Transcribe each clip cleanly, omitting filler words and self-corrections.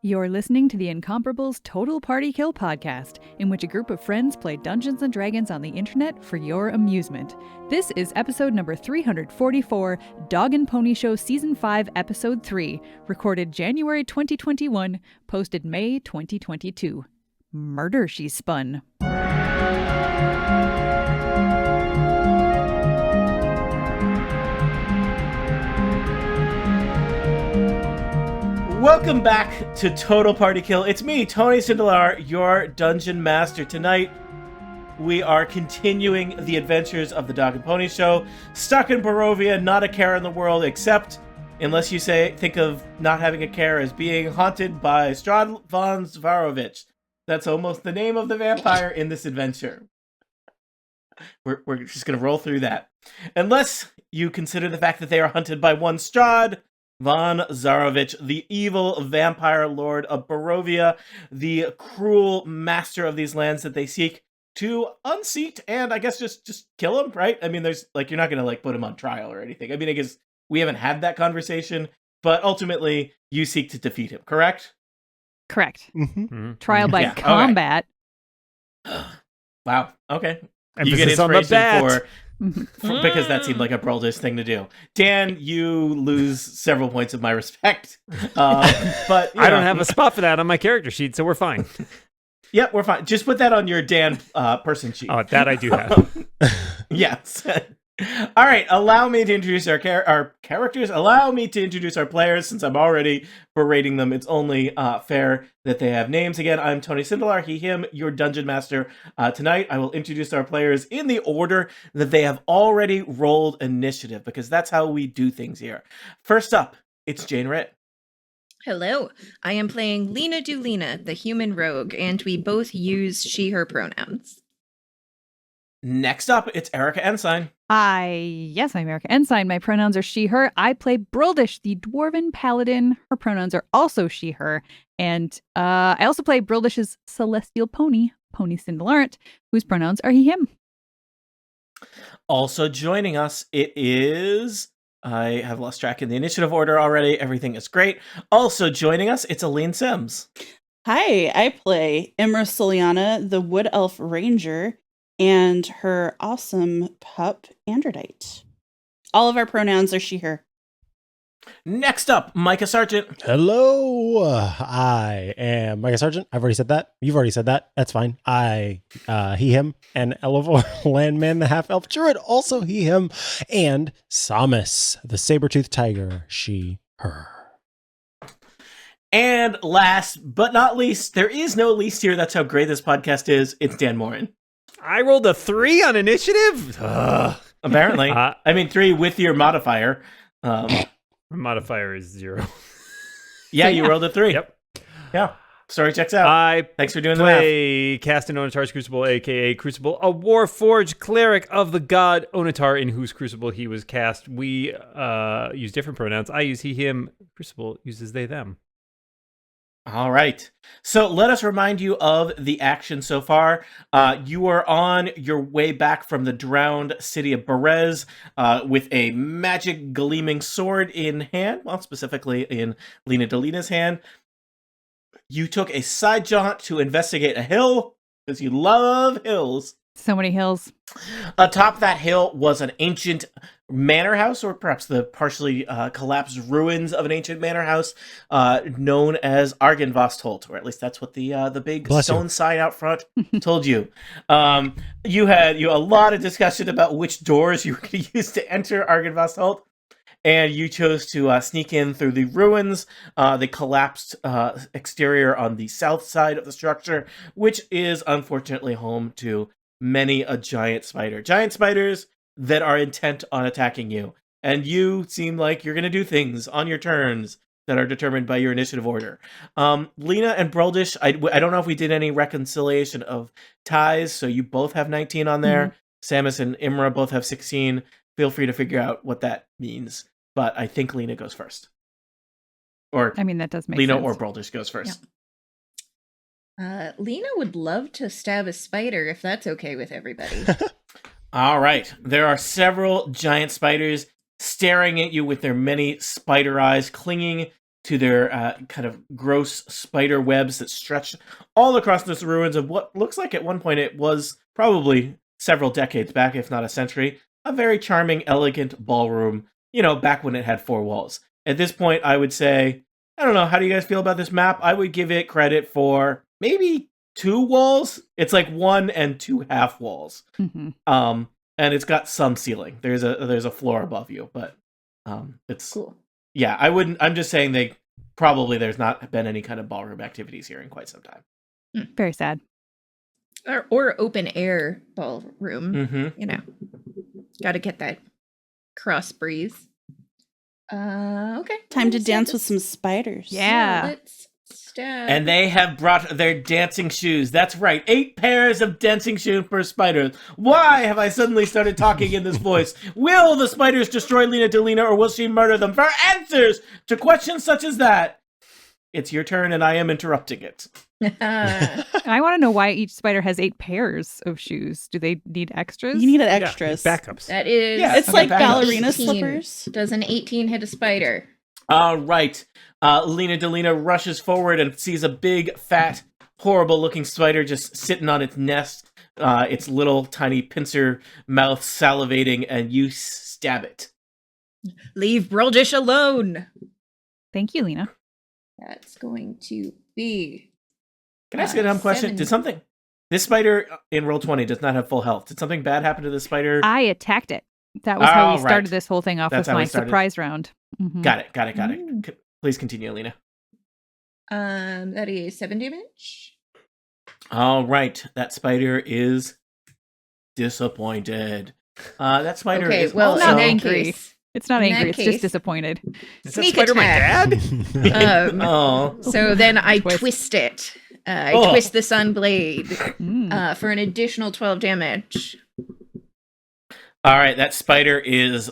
You're listening to the Incomparables Total Party Kill podcast, in which a group of friends play Dungeons & Dragons on the internet for your amusement. This is episode number 344, Dog and Pony Show Season 5, Episode 3, recorded January 2021, posted May 2022. Murder, She Spun. Welcome back to Total Party Kill. It's me, Tony Sindelar, your Dungeon Master. Tonight, we are continuing the adventures of the Dog and Pony Show. Stuck in Barovia, not a care in the world, except, unless you think of not having a care as being haunted by Strad von Zvarovich. That's almost the name of the vampire in this adventure. We're just going to roll through that. Unless you consider the fact that they are hunted by one Strad von Zarovich, the evil vampire lord of Barovia, the cruel master of these lands that they seek to unseat and I guess just kill him, right? I mean, there's you're not going to put him on trial or anything. I mean, I guess we haven't had that conversation, but ultimately you seek to defeat him, correct? Correct. Mm-hmm. Trial by combat. Okay. Wow. Okay. Emphasis you get inspiration for because that seemed like a Broldish thing to do. Dan, you lose several points of my respect. But I don't have a spot for that on my character sheet, so we're fine. Yep, we're fine. Just put that on your Dan person sheet. Oh, that I do have. Yes. All right, allow me to introduce our characters. Allow me to introduce our players, since I'm already berating them. It's only fair that they have names. Again, I'm Tony Sindelar, he, him, your Dungeon Master. Tonight, I will introduce our players in the order that they have already rolled initiative, because that's how we do things here. First up, it's Jane Ritt. Hello, I am playing Lena Dulina, the human rogue, and we both use she/her pronouns. Next up, it's Erica Ensign. Yes, I'm Erica Ensign. My pronouns are she, her. I play Brildish, the dwarven paladin. Her pronouns are also she, her. And I also play Brildish's celestial pony, Pony Cindelarent, whose pronouns are he, him. Also joining us, it is... I have lost track in the initiative order already. Everything is great. Also joining us, it's Aline Sims. Hi, I play Imra Soliana, the Wood Elf Ranger, and her awesome pup, Androdite. All of our pronouns are she, her. Next up, Micah Sargent. Hello, I am Micah Sargent. I've already said that. You've already said that. That's fine. He, him, and Elevor, Landman, the half-elf druid, also he, him, and Samus, the saber-toothed tiger, she, her. And last but not least, there is no least here. That's how great this podcast is. It's Dan Morin. I rolled a 3 on initiative? Apparently. 3 with your modifier. My modifier is 0. Yeah, you rolled a 3. Yep. Yeah. Story checks out. Thanks for doing the math. I cast an Onatar's Crucible, a.k.a. Crucible, a Warforged cleric of the god Onatar, in whose Crucible he was cast. We use different pronouns. I use he, him. Crucible uses they, them. All right. So let us remind you of the action so far. You are on your way back from the drowned city of Berez with a magic gleaming sword in hand, well, specifically in Lena Delina's hand. You took a side jaunt to investigate a hill, because you love hills. So many hills. Atop that hill was an ancient manor house, or perhaps the partially collapsed ruins of an ancient manor house known as Argynvostholt, or at least that's what the big stone sign out front told you. You had a lot of discussion about which doors you were going to use to enter Argynvostholt, and you chose to sneak in through the ruins, the collapsed exterior on the south side of the structure, which is unfortunately home to many a giant spider. Giant spiders that are intent on attacking you. And you seem like you're going to do things on your turns that are determined by your initiative order. Lena and Broldish, I don't know if we did any reconciliation of ties, so you both have 19 on there. Mm-hmm. Samus and Imra both have 16. Feel free to figure out what that means. But I think Lena goes first. Or that does make Lena sense. or Broldish goes first. Yeah. Lena would love to stab a spider if that's okay with everybody. All right. There are several giant spiders staring at you with their many spider eyes, clinging to their kind of gross spider webs that stretch all across this ruins of what looks like at one point it was probably several decades back, if not a century, a very charming, elegant ballroom, back when it had 4 walls. At this point, I would say, I don't know, how do you guys feel about this map? I would give it credit for maybe 2 walls. It's like 1 and 2 half walls. Mm-hmm. And it's got some ceiling. There's a floor above you, but it's Cool. yeah, I'm just saying there's not been any kind of ballroom activities here in quite some time. Very sad. Or open air ballroom. Mm-hmm. Got to get that cross breeze. Okay. Time to dance with some spiders. Yeah. Let's stab. And they have brought their dancing shoes. That's right, 8 pairs of dancing shoes per spider. Why have I suddenly started talking in this voice? Will the spiders destroy Lena Delina, or will she murder them? For answers to questions such as that, it's your turn, and I am interrupting it. I want to know why each spider has 8 pairs of shoes. Do they need extras? You need extras. Backups. That is. Yeah, It's like backups. ballerina 18. slippers. Does an 18 hit a spider? All right. Lena Delina rushes forward and sees a big, fat, horrible-looking spider just sitting on its nest, its little tiny pincer mouth salivating, and you stab it. Leave Broldish alone. Thank you, Lena. That's going to be. Can I ask you a dumb question? 7. This spider in Roll20 does not have full health. Did something bad happen to this spider? I attacked it. That was how we Oh, started right. this whole thing off That's with how we my started. surprise round. Mhm. Got it. Please continue, Lena. That is 7 damage. All right. That spider is disappointed. That spider Okay, is well, also... not in that angry. case, It's not In angry. that It's case- just disappointed. Is that Sneak spider attack. my dad? Oh. So then I Twist. twist it. I Oh. twist the sun blade Mm. for an additional 12 damage. All right, that spider is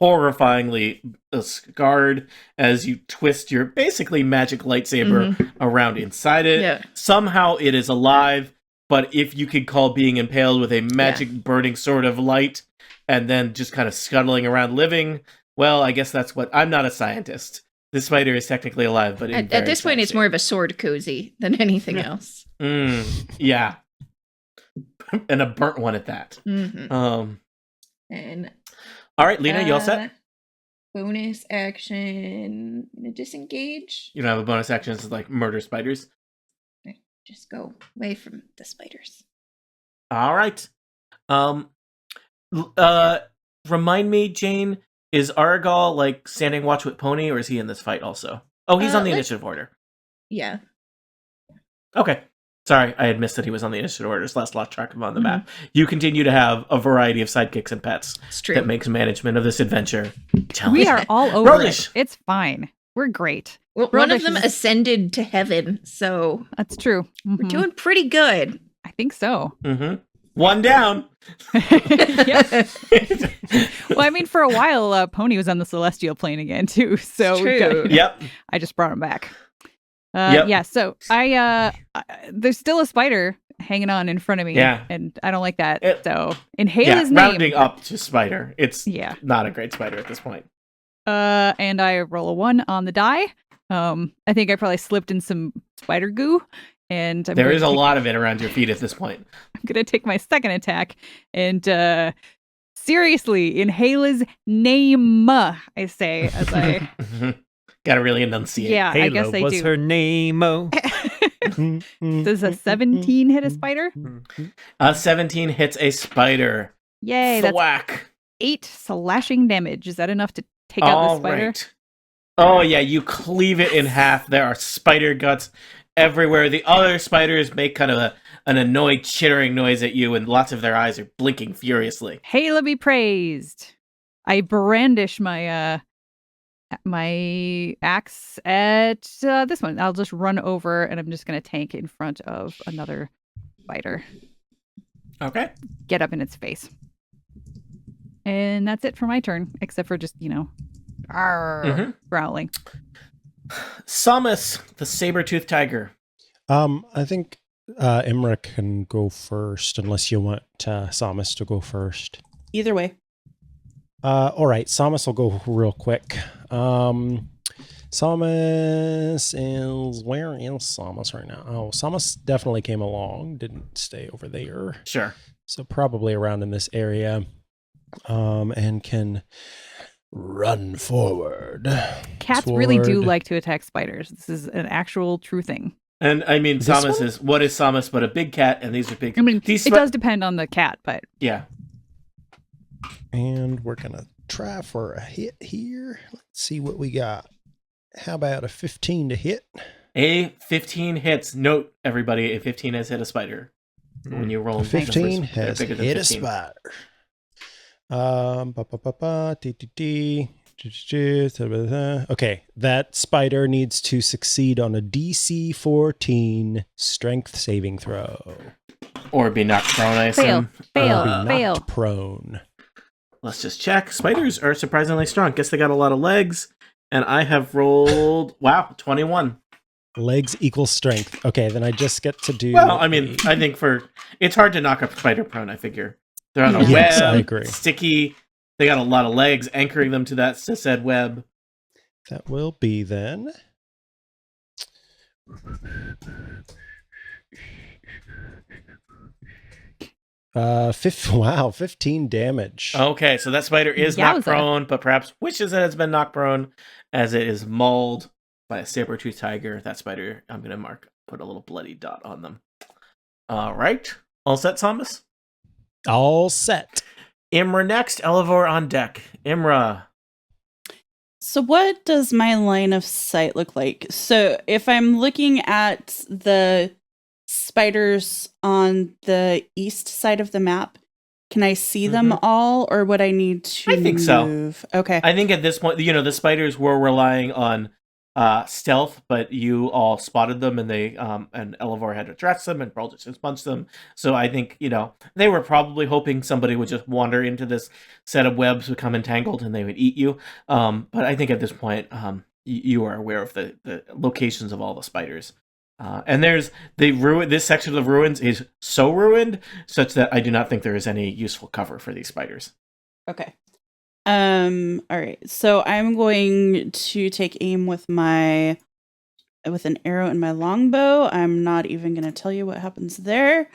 horrifyingly scarred as you twist your basically magic lightsaber around inside it. Yeah. Somehow it is alive, but if you could call being impaled with a magic burning sword of light and then just kind of scuttling around living, well, I guess that's what... I'm not a scientist. This spider is technically alive, but in At this point, it's more of a sword cozy than anything else. Yeah. And a burnt one at that. Mm-hmm. And All right, Lena, you all set? Bonus action, disengage. You don't have a bonus action. It's like murder spiders. Just go away from the spiders. All right. Remind me, Jane, is Argal like standing watch with Pony, or is he in this fight also? Oh, he's on the initiative order. Yeah. Okay. Sorry, I had missed that he was on the initiative order. Just lost track of him on the map. You continue to have a variety of sidekicks and pets It's true. that makes management of this adventure challenging. We are all over Broldish. it. It's fine. We're great. Well, one of Broldish them is- ascended to heaven, so That's true. we're Mhm. doing pretty good. I think so. One down. Yeah. Well, I mean, for a while, Pony was on the celestial plane again too. So It's we've got- true. Yep. I just brought him back. Yep. Yeah. So there's still a spider hanging on in front of me. Yeah. And I don't like that. It- So in Yeah, Haley's name. rounding up to spider. It's Yeah. not a great spider at this point. And I roll a 1 on the die. I think I probably slipped in some spider goo. And There is a lot of it around your feet at this point. I'm gonna take my second attack and seriously, in Haley's name, I say as I Gotta really enunciate. yeah, I Halo guess I was do. her name. Oh. Does a 17 hit a spider? 17 hits a spider. Yay, that's Thwack. 8 slashing damage. Is that enough to take out the All spider? right. Oh yeah, you cleave it in half. There are spider guts everywhere. The other spiders make kind of an annoyed chittering noise at you, and lots of their eyes are blinking furiously. Hela be praised. I brandish my my axe at this one. I'll just run over and I'm just gonna tank in front of another spider. Okay. Get up in its face. And that's it for my turn, except for just, growling. Samus, the saber-toothed tiger. I think Imra can go first, unless you want Samus to go first. Either way. All right, Samus will go real quick. Samus is... Where is Samus right now? Oh, Samus definitely came along. Didn't stay over there. Sure. So probably around in this area. And can run forward. Cats really do toward- like to attack spiders. This is an actual true thing. And I mean, This Samus one? is, what is Samus but a big cat? And these are big. I mean, these it does depend on the cat, but Yeah. And we're going to try for a hit here. Let's see what we got. How about a 15 to hit? A 15 hits. Note, everybody, a 15 has hit a spider. When you roll A 15 numbers, they're has bigger than hit 15. a spider. Okay, that spider needs to succeed on a DC 14 strength saving throw. Or be knocked prone, I Fail. assume. Fail. Or be knocked fail. prone. Let's just check. Spiders are surprisingly strong. Guess they got a lot of legs. And I have rolled, 21. Legs equal strength. Okay, then I just get to do. Well, I mean, I think it's hard to knock a spider prone, I figure. They're on a Yes, web, I agree. sticky. They got a lot of legs anchoring them to that said web. That will be then. Wow, 15 damage. Okay, so that spider is knocked Yowza. prone, but perhaps wishes it has been knocked prone as it is mauled by a saber-toothed tiger. That spider, I'm going to put a little bloody dot on them. All right. All set, Samus? All set. Imra next. Elevor on deck. Imra. So what does my line of sight look like? So if I'm looking at the spiders on the east side of the map, can I see them all, or would I need to I think so. move? Okay. I think at this point, the spiders were relying on stealth, but you all spotted them, and they and Elevor had to address them, and Pearl just punched them. So I think they were probably hoping somebody would just wander into this set of webs, become entangled, and they would eat you. But I think at this point, you are aware of the locations of all the spiders. And this section of the ruins is so ruined, such that I do not think there is any useful cover for these spiders. Okay. All right. So I'm going to take aim with an arrow in my longbow. I'm not even going to tell you what happens there.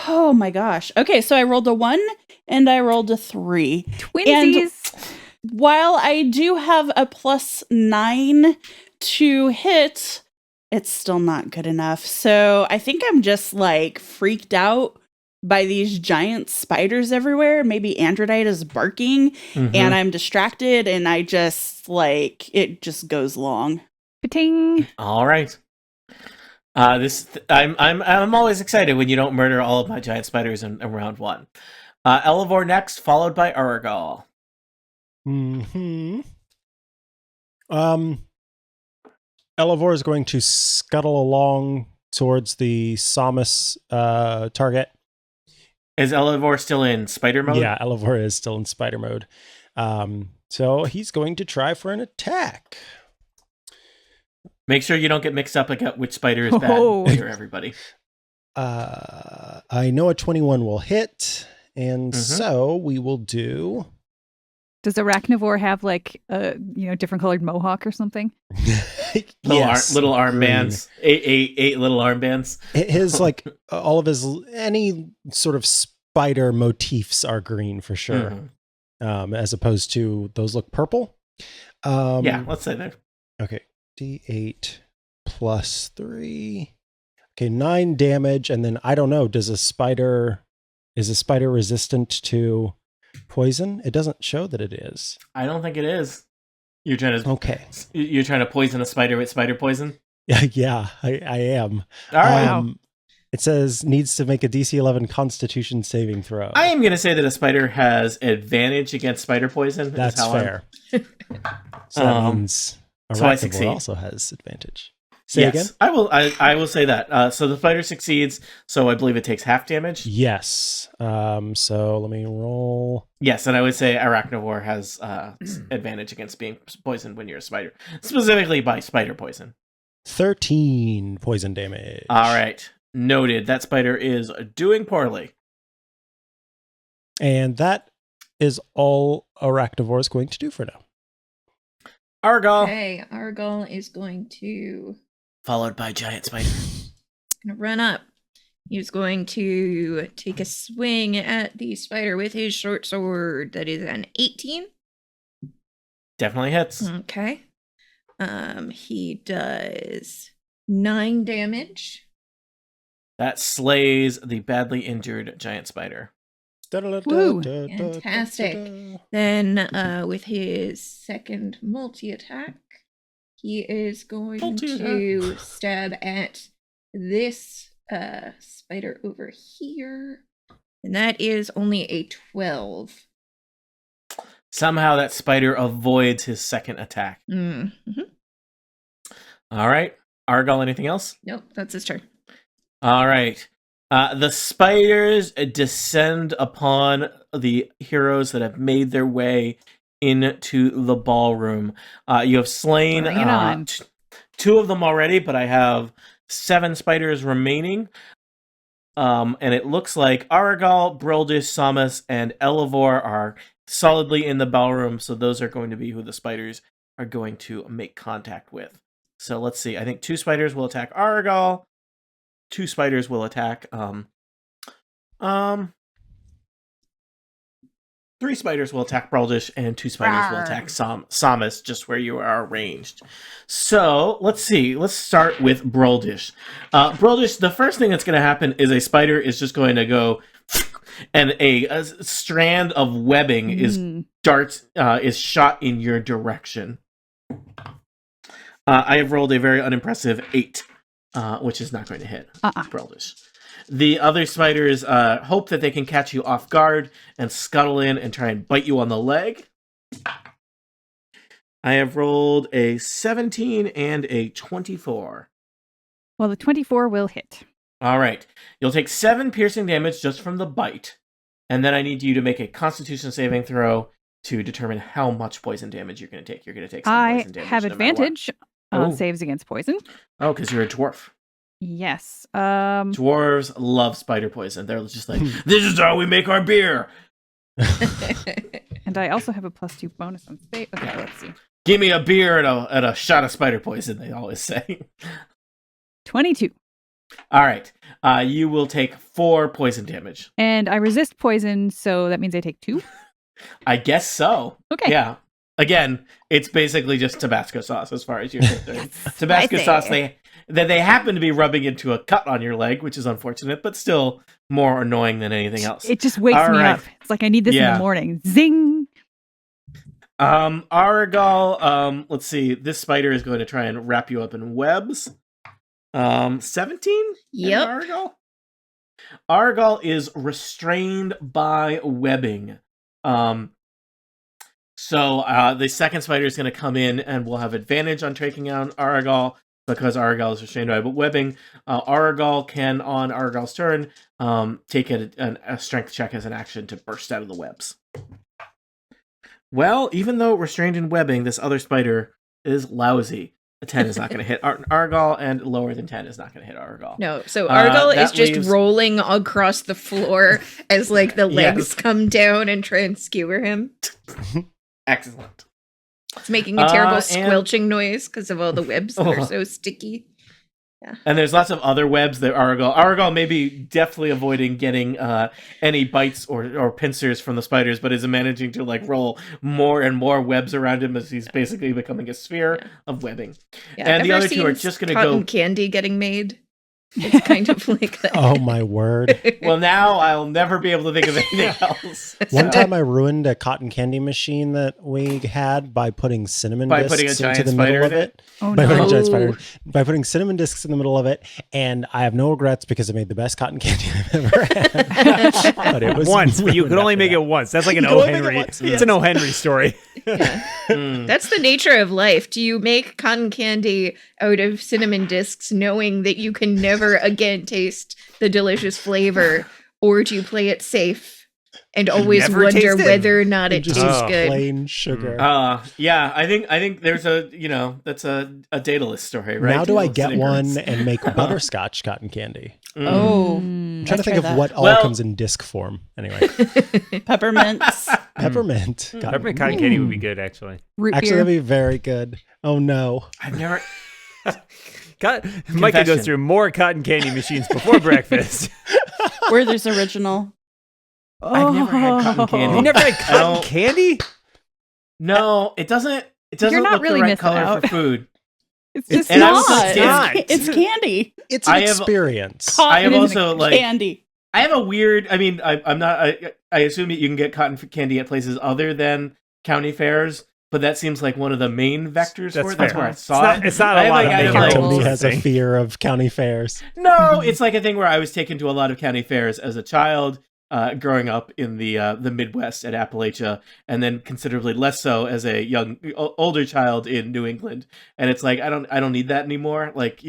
Oh my gosh. Okay, so I rolled a 1 and I rolled a 3. Twinsies. While I do have a +9 to hit, it's still not good enough. So I think I'm just like freaked out by these giant spiders everywhere. Maybe Androdite is barking and I'm distracted and I just it just goes long. Ba-ting. All right. I'm always excited when you don't murder all of my giant spiders in round 1. Elevor next, followed by Aragal. Elevor is going to scuttle along towards the Samus target. Is Elevor still in spider mode? Yeah, Elevor is still in spider mode. So he's going to try for an attack. Make sure you don't get mixed up against which spider is bad Oh. for everybody. I know a 21 will hit, and so we will do... Does Arachnivore have a different colored mohawk or something? Little green. armbands. Eight little armbands. His all of his any sort of spider motifs are green for sure, as opposed to those look purple. Yeah, let's say that. Okay, D8 plus 3. Okay, 9 damage, and then I don't know. Is a spider resistant to poison? It doesn't show that it is. I don't think it is. You're trying to poison a spider with spider poison? Yeah, I am. All right. It says needs to make a DC 11 Constitution saving throw. I am going to say that a spider has advantage against spider poison. That's fair. So that means so I Arachnivore succeed. also has advantage. Say again? I will say that. So the spider succeeds, so I believe it takes half damage. Yes. So let me roll. Yes, and I would say Arachnivore has advantage against being poisoned when you're a spider, specifically by spider poison. 13 poison damage. All right. Noted. That spider is doing poorly. And that is all Arachnivore is going to do for now. Argal, Okay, Argal is going to followed by giant spider. run up. He's going to take a swing at the spider with his short sword. That is an 18. Definitely hits. Okay. He does 9 damage. That slays the badly injured giant spider. Woo. Fantastic. Then, with his second multi-attack, he is going to stab at this spider over here. And that is only a 12. Somehow that spider avoids his second attack. Mm-hmm. All right. Argal, anything else? Nope, that's his turn. All right. The spiders descend upon the heroes that have made their way into the ballroom. You have slain Bring it on. 2 of them already, but I have 7 spiders remaining. And it looks like Aragal, Brildish, Samus, and Elevor are solidly in the ballroom, so those are going to be who the spiders are going to make contact with. So let's see. I think 2 spiders will attack Aragal. 2 spiders will attack 3 spiders will attack Brildish, and 2 spiders will attack Samus, just where you are arranged. So let's see. Let's start with Brildish. Brildish, the first thing that's going to happen is a spider is just going to go, and a strand of webbing is shot in your direction. I have rolled a very unimpressive 8, which is not going to hit Brildish. The other spiders hope that they can catch you off guard and scuttle in and try and bite you on the leg. I have rolled a 17 and a 24. Well, the 24 will hit. All right. You'll take 7 piercing damage just from the bite. And then I need you to make a Constitution saving throw to determine how much poison damage you're going to take. You're going to take some poison damage. I have advantage on saves against poison. Oh, because you're a dwarf. Yes. Dwarves love spider poison. They're just like, this is how we make our beer. And I also have a +2 bonus on save. Okay, let's see. Give me a beer and a shot of spider poison, they always say. 22. All right. You will take 4 poison damage. And I resist poison, so that means I take 2? I guess so. Okay. Yeah. Again, it's basically just Tabasco sauce as far as you're concerned. Tabasco sauce, they happen to be rubbing into a cut on your leg, which is unfortunate, but still more annoying than anything else. It just wakes me up. It's like I need this in the morning. Zing! Aragal, let's see. This spider is going to try and wrap you up in webs. 17? Yep. Aragal? Aragal is restrained by webbing. So the second spider is going to come in and will have advantage on taking out Aragal because Aragal is restrained by webbing. Aragal can, on Aragal's turn, take a strength check as an action to burst out of the webs. Well, even though restrained in webbing, this other spider is lousy. A 10 is not going to hit Aragal, and lower than 10 is not going to hit Aragal. No, so Aragal is just leaves... rolling across the floor as like the legs come down and try and skewer him. Excellent. It's making a terrible squelching noise because of all the webs that are so sticky. Yeah. And there's lots of other webs that Aragal may be definitely avoiding getting any bites or pincers from the spiders, but is managing to like roll more and more webs around him as he's basically becoming a sphere of webbing. Yeah, and the other two are just going to go candy getting made. It's kind of like that. Oh my word. Well, now I'll never be able to think of anything else. One time I ruined a cotton candy machine that we had by putting cinnamon discs into the middle of it. Oh, By putting cinnamon discs in the middle of it, and I have no regrets because it made the best cotton candy I've ever had. But it was once, but you could only make it once. That's like an O. Henry. It's an O. Henry story. That's the nature of life. Do you make cotton candy out of cinnamon discs knowing that you can never again taste the delicious flavor, or do you play it safe and always wonder whether or not it tastes good? Plain sugar. Yeah, I think there's that's a Daedalus story, right? Now do I get one and make butterscotch cotton candy? Oh, I'm trying to think of that. what all Well- comes in disc form. Anyway, Peppermints. peppermint. Got it. Peppermint cotton candy would be good, actually. Root Actually, beer. that'd be very good. Oh no. I've never. Micah goes Confession. through more cotton candy machines before breakfast. Werther's original. I've never had cotton candy. You never had I cotton don't- candy? No, it doesn't. It doesn't You're not look really the right missing color out. for food. It's It's just And I was not. so not. It's candy. It's an I have- experience. I have Cotton also, like- candy. I have a weird. I mean, I'm not. I assume that you can get cotton candy at places other than county fairs, but that seems like one of the main vectors That's for it. That's fair. where I saw it. It's not I a have, lot like, of I have, making like- rolls Tony sort of has a thing. fear of county fairs. No, it's like a thing where I was taken to a lot of county fairs as a child, growing up in the Midwest at Appalachia, and then considerably less so as a older child in New England. And it's like I don't need that anymore. Like,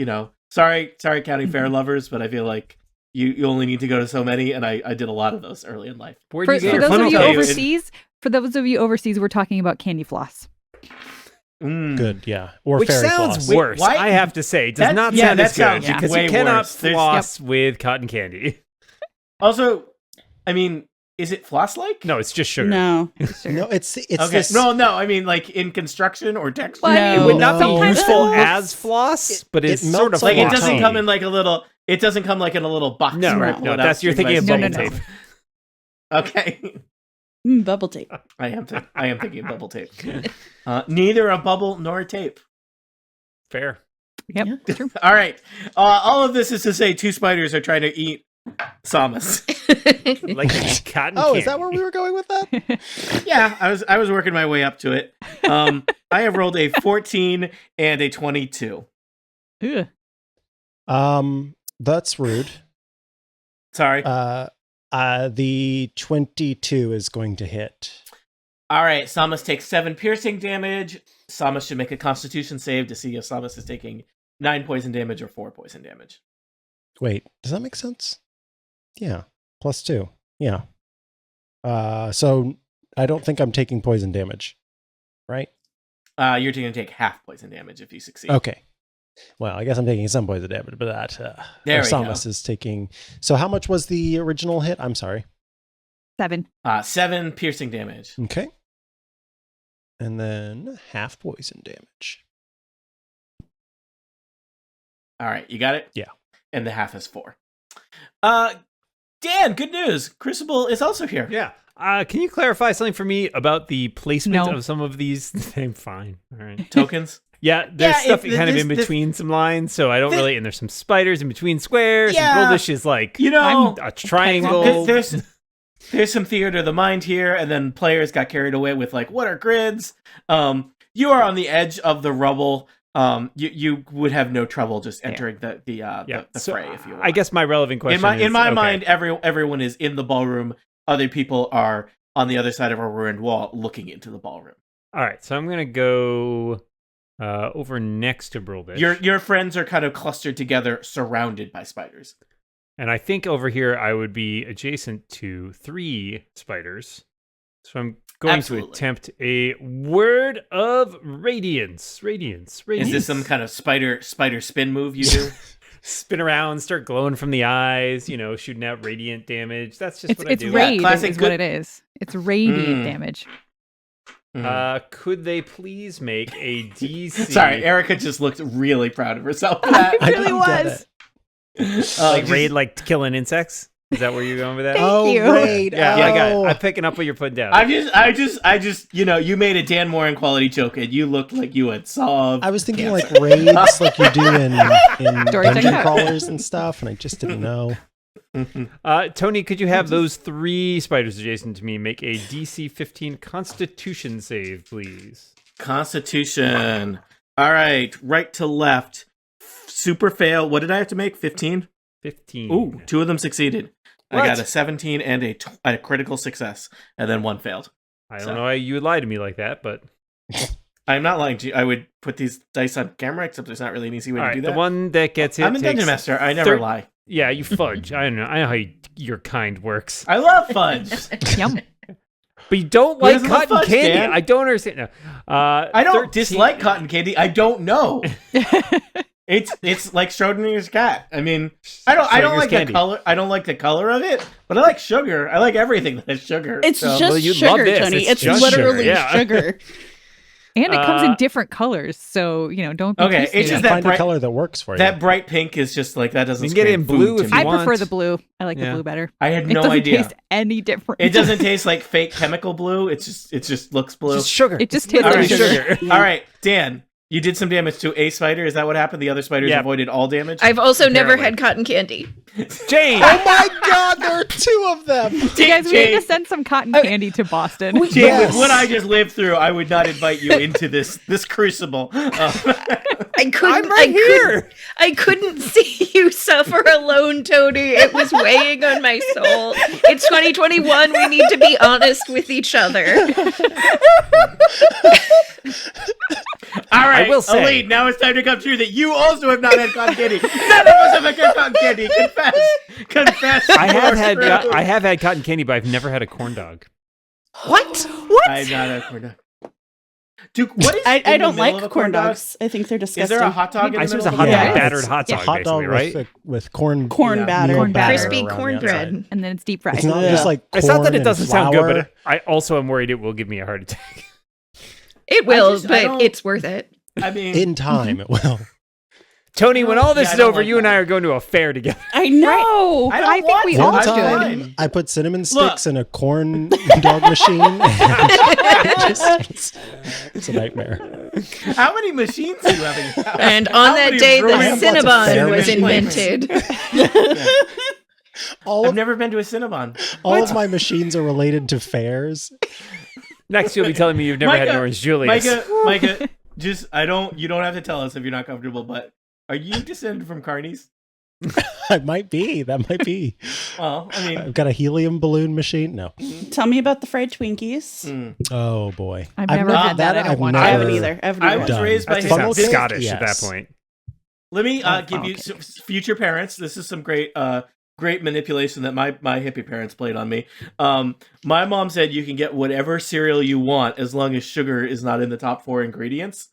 sorry, county fair lovers, but I feel like you only need to go to so many, and I did a lot of those early in life. Where'd For, you get for your those funnel of you cake? cake? overseas, we're talking about candy floss. Mm. Good, yeah. Or Which fairy sounds floss. Wait, worse, why- I have to say. It does That- not yeah, sound that as good sounds because way you cannot worse. There's- floss with cotton candy. Also, I mean, is it floss-like? No, it's just sugar. No. No, it's Okay. this. No, I mean, like in construction or texture. Well, I No. mean, It would not be No. useful Sometimes- as floss, but it it's sort of melts Like it floss. doesn't flossy. come in like a little. It doesn't come like in a little box. No, where I no, pull it that's out you're string by thinking of string. bubble tape. Okay, Bubble tape. I am thinking of bubble tape. Neither a bubble nor a tape. Fair. Yep, true. All right. All of this is to say, two spiders are trying to eat Samus. Like cotton Oh, candy. is that where we were going with that? Yeah, I was working my way up to it. I have rolled a 14 and a 22. Ugh. That's rude. Sorry. The 22 is going to hit. All right, Samus takes 7 piercing damage. Samus should make a Constitution save to see if Samus is taking 9 poison damage or 4 poison damage. Wait, does that make sense? Yeah, +2. Yeah. So I don't think I'm taking poison damage, right? You're going to take half poison damage if you succeed. Okay. Well, I guess I'm taking some poison damage, but that There we Samus is taking. So how much was the original hit? I'm sorry. 7. 7 piercing damage. Okay. And then half poison damage. All right, you got it? Yeah. And the half is 4. Dan, good news. Crucible is also here. Yeah. Can you clarify something for me about the placement No. of some of these? I'm fine. All right. Tokens. Yeah, there's Yeah, stuff kind of in this- between some lines, so I don't this- really. And there's some spiders in between squares. Yeah. And Goldish is like You know, a triangle. there's some theater of the mind here, and then players got carried away with like, what are grids? You are on the edge of the rubble. You would have no trouble just entering the So, fray if you want. I guess my relevant question in my okay. mind, everyone is in the ballroom. Other people are on the other side of a ruined wall, looking into the ballroom. All right, so I'm gonna go over next to Bruldish. Your friends are kind of clustered together, surrounded by spiders. And I think over here I would be adjacent to 3 spiders. So I'm going Absolutely. to attempt a word of radiance. Radiance. Is this some kind of spider spin move you do? Spin around, start glowing from the eyes, shooting out radiant damage. That's just what I It's do. raid classic is what good- it is. It's radiant Mm. damage. Could they please make a DC? Sorry, Erica just looked really proud of herself for that. I really didn't get was. it. Like Just- raid, like killing insects? Is that where you're going with that? Thank you. Raid. Yeah, I got it. Oh. I'm picking up what you're putting down. I just, you made a Dan Moran quality joke, and you looked like you had solved. I was thinking cancer. like raids, like you do in Story dungeon time. crawlers and stuff, and I just didn't know. Tony, could you have those 3 spiders adjacent to me make a DC 15 Constitution save, please? Constitution. All right to left. Super fail. What did I have to make? 15? 15. Ooh, 2 of them succeeded. I What? got a 17 and a critical success, and then 1 failed. I don't so. know why you would lie to me like that, but I'm not lying to you. I would put these dice on camera, except there's not really an easy way all to right. do The that. one that gets hit. I'm a dungeon takes master. I never thir- lie. Yeah, you fudge. I know how your kind works. I love fudge. Yum. But you don't Who like doesn't love cotton fudge, candy. Dan? I don't understand. No. I don't 13 dislike cotton candy. I don't know. It's like Schrodinger's cat. I mean, I don't like candy. the color. I don't like the color of it, but I like sugar. I like everything that has sugar. It's so. just you'd love sugar, this. Tony. It's It's just literally sugar, yeah. sugar. And it comes in different colors, so don't be Okay, too it's snooty. just that Find a bright- color that works for you. that bright pink is just like that doesn't. You can get it in scream blue food if to you me. I want. prefer the blue. I like the Yeah. blue better. I had It no doesn't idea. taste any different. It doesn't taste like fake chemical blue. It just looks blue. Just sugar. It just tastes All like right, sugar. All right, Dan, you did some damage to a spider. Is that what happened? The other spiders Yeah. avoided all damage. I've also never Apparently. had cotton candy. Jane. Oh my god, there are two of them. You guys, we need to send some cotton candy to Boston. Jane, Yes. with what I just lived through, I would not invite you into this crucible. I couldn't. I'm right here. I couldn't see you suffer alone, Tony. It was weighing on my soul. It's 2021. We need to be honest with each other. All right, I will say- Aline, now it's time to come true that you also have not had cotton candy. None of us have had cotton candy. Confess. I have had cotton candy, but I've never had a corn dog. What? I've not had corn dog. Dude, what is I in the don't middle of like a corn dog? dogs. I think they're disgusting. Is there a hot dog in I the assume it's middle a of hot a dog, Yeah. battered hot Yeah, dog, hot dog basically, right? with corn Corn batter. meal Corn batter. Crispy around the cornbread. outside. And then it's deep fried. It's not Yeah. just like It's not that corn it and doesn't sound good, flour. but I also am worried it will give me a heart attack. It will, I but don't- it's worth it. I mean, in time it will. Tony, when all this Yeah, I is don't over, like you and that. I are going to a fair together. I know. I don't I think want we to. all One should. I'm time fine. I put cinnamon Look. sticks in a corn dog machine. It's a nightmare. How many machines do you have in your house? And How on that many day, the brilliant- Cinnabon was Cinnamon invented. All I've of, never been to a Cinnabon. all of my machines are related to fairs. Next, you'll be telling me you've never had an Orange Julius. Micah, just you don't have to tell us if you're not comfortable, but are you descended from carnies? It might be. That might be. Well, I mean, I've got a helium balloon machine. No. Tell me about the fried Twinkies. Oh boy. I've never had that. I don't I've want to. I never haven't either. I've I never. was done. raised by That Funnel sounds cake? Scottish at that Yes. point. Let me give Oh, you okay. future parents. This is some great manipulation that my hippie parents played on me. My mom said you can get whatever cereal you want as long as sugar is not in the top 4 ingredients.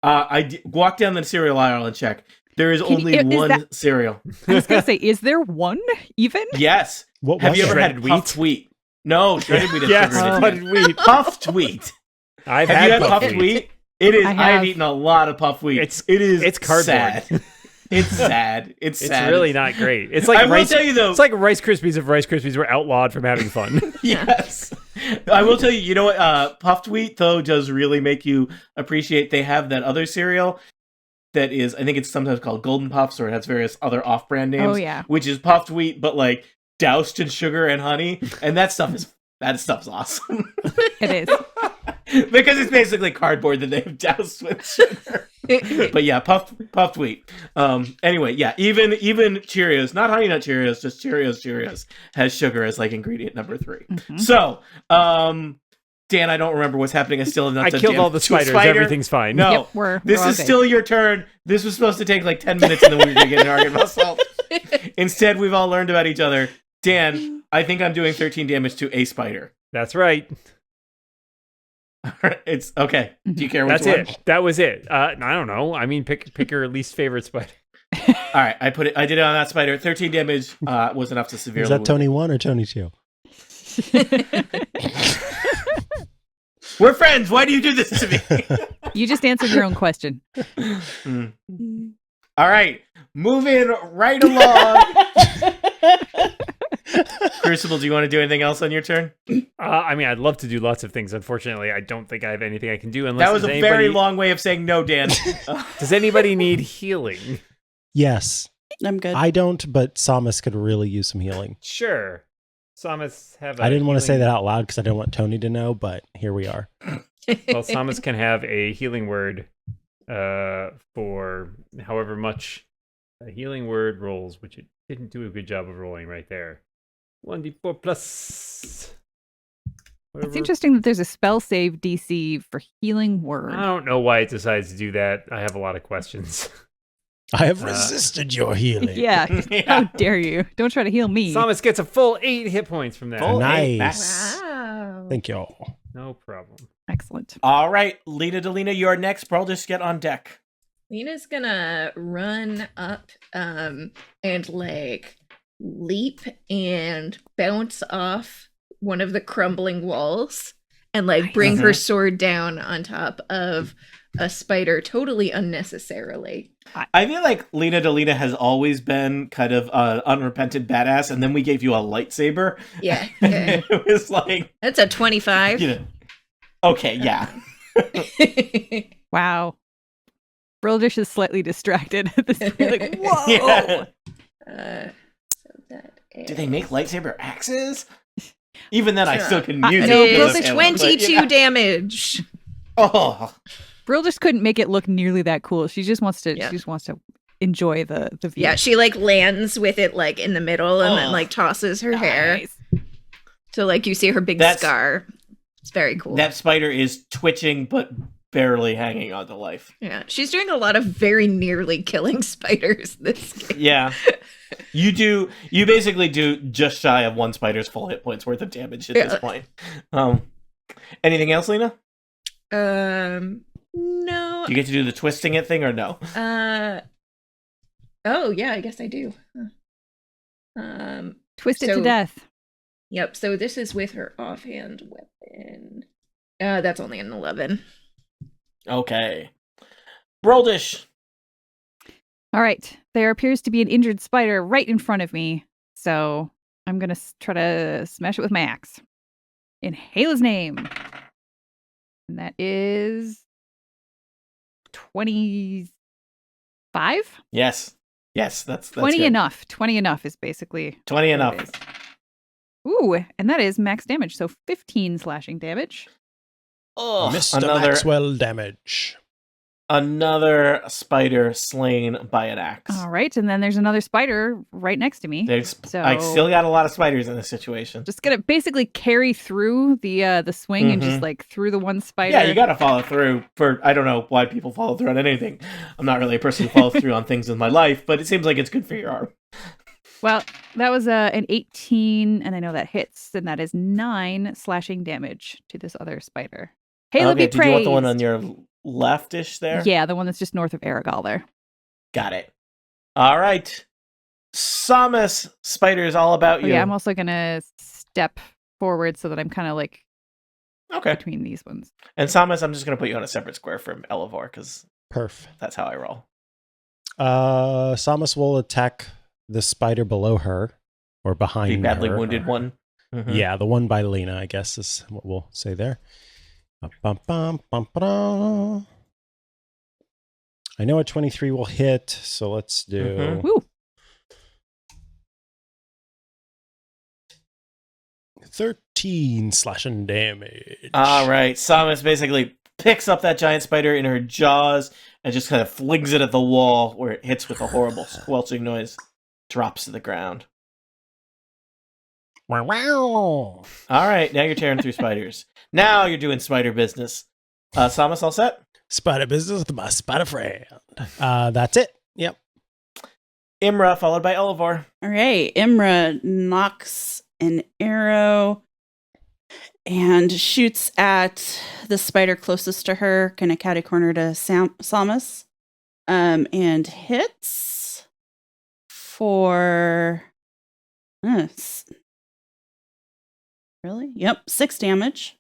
Walk down the cereal aisle and check. There is Can you- only is one that- cereal. I was gonna say, is there one even? Yes. What Have was you it? ever had Shredded puffed wheat? No, shredded wheat. is Yes, sugar in it. shredded wheat. Puffed wheat. I've Have you had puffed puffed wheat? It is. I I have. have eaten a lot of puffed wheat. It's cardboard. sad. It's sad. It's It's sad. really not great. It's like I will Rice, tell you though. It's like Rice Krispies if Rice Krispies were outlawed from having fun. Yes. I will tell you. You know what? Puffed wheat though does really make you appreciate. They have that other cereal that is. I think it's sometimes called Golden Puffs, or it has various other off-brand names. Oh, yeah. Which is puffed wheat, but like doused in sugar and honey, and that stuff's awesome. It is. Because it's basically cardboard that they've doused with sugar. But yeah, puffed wheat. Anyway, yeah, even Cheerios, not Honey Nut Cheerios, just Cheerios has sugar as like ingredient number 3. Mhm. So, Dan, I don't remember what's happening. I still have not I done killed all damage the to a spiders. spider. Everything's fine. No, Yep, we're this all is good. still your turn. This was supposed to take like 10 minutes, and then we were going to get an argument about salt. Instead, we've all learned about each other. Dan, I think I'm doing 13 damage to a spider. That's right. It's okay. Do you care which That's one? it. That was it. I don't know. I mean, pick your least favorite spider. All right, I did it on that spider. 13 damage was enough to severely Is that wound Tony 1 or Tony 2? it. We're friends. Why do you do this to me? You just answered your own question. All right, moving right along. Crucible, do you want to do anything else on your turn? I mean, I'd love to do lots of things. Unfortunately, I don't think I have anything I can do unless That was a does very anybody- long way of saying no, Dan. Does anybody need healing? Yes. I'm good. I don't, but Samus could really use some healing. Sure. Samus have. I didn't want to say that out loud because I didn't want Tony to know, but here we are. Well, Samus can have a healing word for however much a healing word rolls, which it didn't do a good job of rolling right there. 1d4 plus. It's Whatever. interesting that there's a spell save DC for healing word. I don't know why it decides to do that. I have a lot of questions. I have resisted your healing. Yeah. Yeah. How dare you? Don't try to heal me. Samus gets a full 8 hit points from that. Full Nice. 8 max. Wow. Thank you all. No problem. Excellent. All right, Lena Delina, you are next. Bro, just get on deck. Lena's gonna run up and like leap and bounce off one of the crumbling walls and like bring her sword down on top of a spider totally unnecessarily. I feel like Lena Delina has always been kind of unrepentant badass, and then we gave you a lightsaber. Yeah. It was like, that's a 25. you know, okay, yeah. Wow. Brildish is slightly distracted at this point. Like, whoa! Yeah. So that is... Do they make lightsaber axes? Even then, I still can use no, it. plus because of 22 him, damage. Oh, Brildish couldn't make it look nearly that cool. She just wants to. Yeah. She just wants to enjoy the view. Yeah, she like lands with it like in the middle and then like tosses her hair. Nice. So like you see her big scar. It's very cool. that spider is twitching, but barely hanging on to life. Yeah, she's doing a lot of very nearly killing spiders this game. Yeah. You basically do just shy of one spider's full hit points worth of damage at this point. Anything else, Lena? No. Do you get to do the twisting it thing or no? Oh yeah, I guess I do. Twist it to death. Yep, so this is with her offhand weapon. That's only an 11. Okay. Broldish. All right. There appears to be an injured spider right in front of me. So I'm going to try to smash it with my axe. In Hala's name. And that is 25? Yes. Yes, that's 20 good. enough. 20 enough is basically 20 what enough. it is. Ooh, and that is max damage. So 15 slashing damage. Oh, Mr. Maxwell damage. Another spider slain by an axe. All right. And then there's another spider right next to me. So I still got a lot of spiders in this situation. Just gonna basically carry through the swing and just like through the one spider. Yeah, you got to follow through. I don't know why people follow through on anything. I'm not really a person who follows through on things in my life, but it seems like it's good for your arm. Well, that was an 18, and I know that hits, and that is 9 slashing damage to this other spider. Hala be did you want the one praised. on your leftish there? Yeah, the one that's just north of Aragal there. Got it. All right. Samus, spider is all about you. Yeah, I'm also gonna step forward so that I'm kind of like okay between these ones. And Samus, I'm just gonna put you on a separate square from Elevor because that's how I roll. Samus will attack the spider below her or behind her. The badly wounded one. Mm-hmm. Yeah, the one by Lena, I guess is what we'll say there. Bum, bum, bum, ba-da. I know a 23 will hit, so let's do... Woo. 13 slashing damage. All right. Samus basically picks up that giant spider in her jaws and just kind of flings it at the wall where it hits with a horrible squelching noise, drops to the ground. Wow, wow. All right. Now you're tearing through spiders. Now you're doing spider business. Samus, all set? Spider business with my spider friend. That's it. Yep. Imra, followed by Elevor. All right. Imra knocks an arrow and shoots at the spider closest to her, kind of catty corner to Samus, and hits for... really? Yep, 6 damage.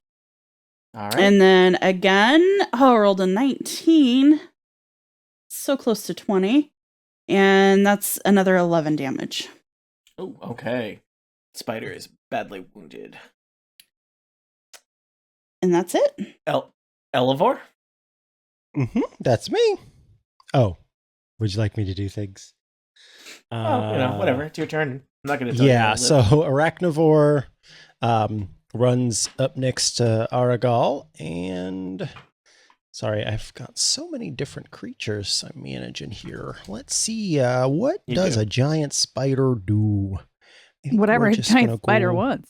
All right. And then again, I rolled a 19. So close to 20. And that's another 11 damage. Oh, okay. Spider is badly wounded. And that's it. Elevor? That's me. Oh, would you like me to do things? Whatever. It's your turn. I'm not going to tell you. Yeah, so Arachnivore runs up next to Aragal, and sorry, I've got so many different creatures I'm managing here. Let's see, what does a giant spider do? Whatever a giant spider wants.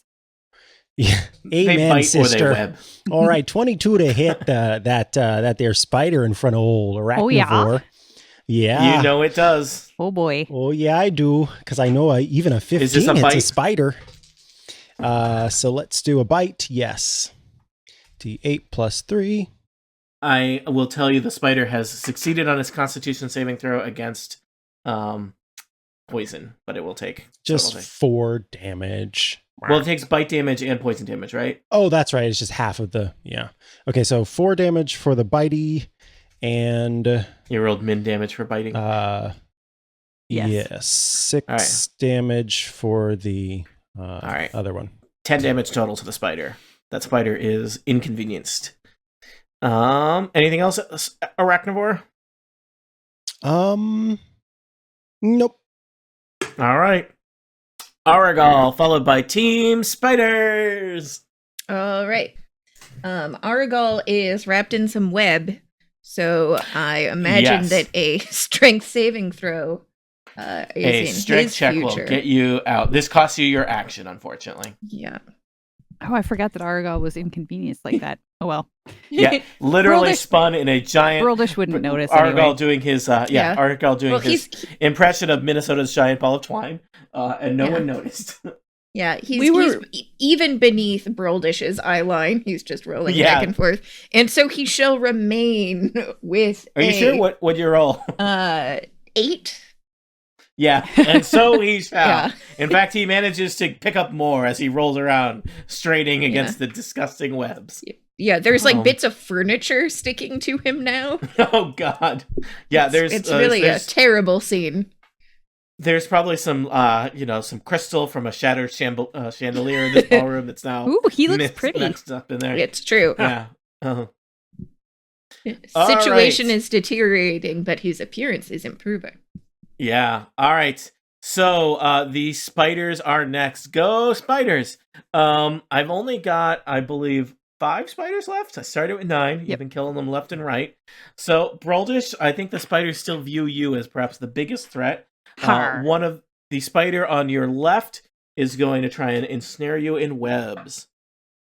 Yeah, amen, sister. All right, 22 to hit that there spider in front of old Arachnivore. Yeah. You know it does. Oh, boy. Oh, yeah, I do. Because I know even a 15 Is this a bite? It's a spider. So let's do a bite. Yes. D8 plus 3. I will tell you the spider has succeeded on its Constitution saving throw against poison, but it will take Just 4 damage. Well, it takes bite damage and poison damage, right? Oh, that's right. It's just half of the Okay, so 4 damage for the bitey, and you rolled min damage for biting. Yes. Yeah, 6 damage for the other one. 10 damage total to the spider. That spider is inconvenienced. Anything else, Arachnivore? Nope. All right. Aragal, followed by Team Spiders. All right. Aragal is wrapped in some web, so I imagine that a strength saving throw is a in strength his check future. will get you out. This costs you your action, unfortunately. Yeah. Oh, I forgot that Argal was inconvenienced like that. Oh well. Yeah, literally Broldish- spun in a giant. Broldish wouldn't notice Argal anyway. doing his Yeah. Argal doing Well, his impression of Minnesota's giant ball of twine, and no Yeah. one noticed. Yeah, he's were- even beneath Broldish's eye line. He's just rolling Yeah. back and forth, and so he shall remain with. Are you sure? What you roll? 8. Yeah, and so he's found. Yeah. In fact, he manages to pick up more as he rolls around, straining against the disgusting webs. Yeah, there's Oh. like bits of furniture sticking to him now. Oh God! Yeah, It's really a terrible scene. There's probably some some crystal from a shattered chandelier in this ballroom that's now Ooh, he looks pretty. mixed up in there. It's true. Yeah. Uh-huh. Situation All right. is deteriorating, but his appearance is improving. Yeah. All right. So the spiders are next. Go spiders. I've only got, I believe, 5 spiders left. I started with 9. You've Yep. been killing them left and right. So Broldish, I think the spiders still view you as perhaps the biggest threat. Har. One of the spider on your left is going to try and ensnare you in webs.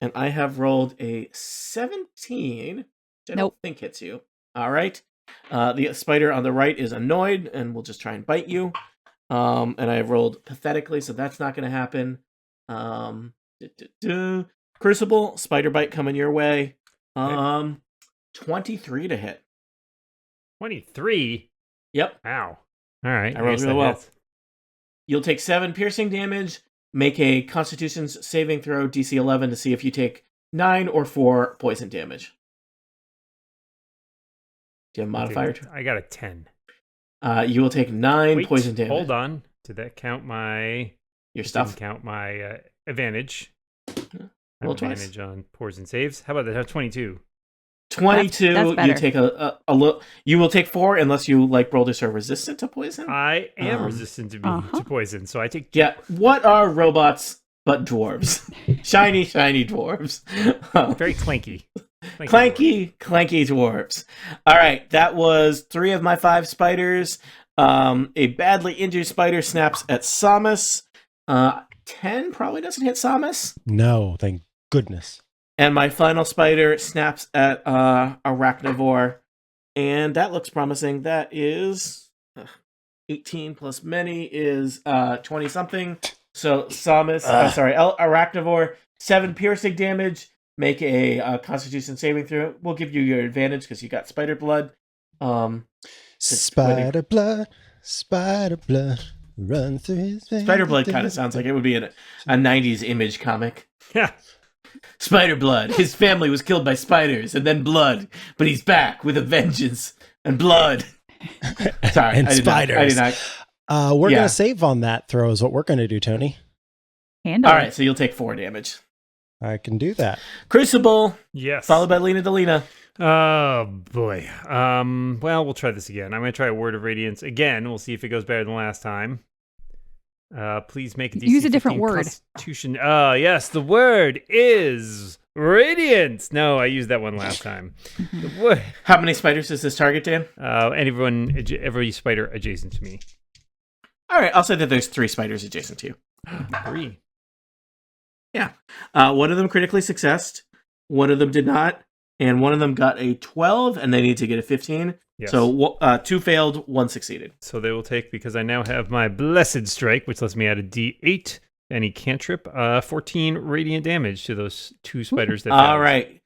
And I have rolled a 17, which I don't Nope. think hits you. All right. The spider on the right is annoyed and will just try and bite you. And I have rolled pathetically, so that's not going to happen. Crucible, spider bite coming your way. 23 to hit. 23. Yep. Wow. All right. I rolled guess really that well. hits. You'll take 7 piercing damage. Make a Constitution's saving throw, DC 11, to see if you take 9 or 4 poison damage. Do you have a modifier? I got a 10. You will take 9 Wait, poison damage. hold on. Did that count my... Your it stuff. didn't count my advantage. I Roll have twice. advantage on poison saves. How about that? I have 22. 22. That's You better. take a little. You will take 4 unless you, like Broldish, are resistant to poison. I am Um, resistant to uh-huh. poison, so I take... Yeah. What are robots but dwarves? Shiny dwarves. Very clanky. Clanky dwarves. All right, that was 3 of my 5 spiders. A badly injured spider snaps at Samus. 10 probably doesn't hit Samus. No, thank goodness. And my final spider snaps at Arachnivore. And that looks promising. That is 18 plus many is 20-something. So Samus, Arachnivore, 7 piercing damage. Make a Constitution saving throw. We'll give you your advantage because you got spider blood. Spider blood, run through his veins. Spider blood kind of sounds like it would be in a 90s Image comic. Yeah. Spider blood. His family was killed by spiders and then blood, but he's back with a vengeance and blood. Sorry, And I did spiders. Not, I did not. We're Yeah. gonna save on that throw is what we're gonna do, Tony. Handle All it. right, so you'll take 4 damage. I can do that. Crucible, Yes. followed by Lena Delina. Oh, boy. Well, we'll try this again. I'm going to try a Word of Radiance again. We'll see if it goes better than last time. Please make a DC Use a different 15 word. Constitution. Yes, the word is Radiance. No, I used that one last time. The word. How many spiders does this target, Dan? Every spider adjacent to me. All right, I'll say that there's 3 spiders adjacent to you. 3. Yeah. One of them critically successed, one of them did not, and one of them got a 12, and they need to get a 15. Yes. So 2 failed, 1 succeeded. So they will take, because I now have my Blessed Strike, which lets me add a D8, any cantrip, 14 radiant damage to those 2 spiders that All failed. right.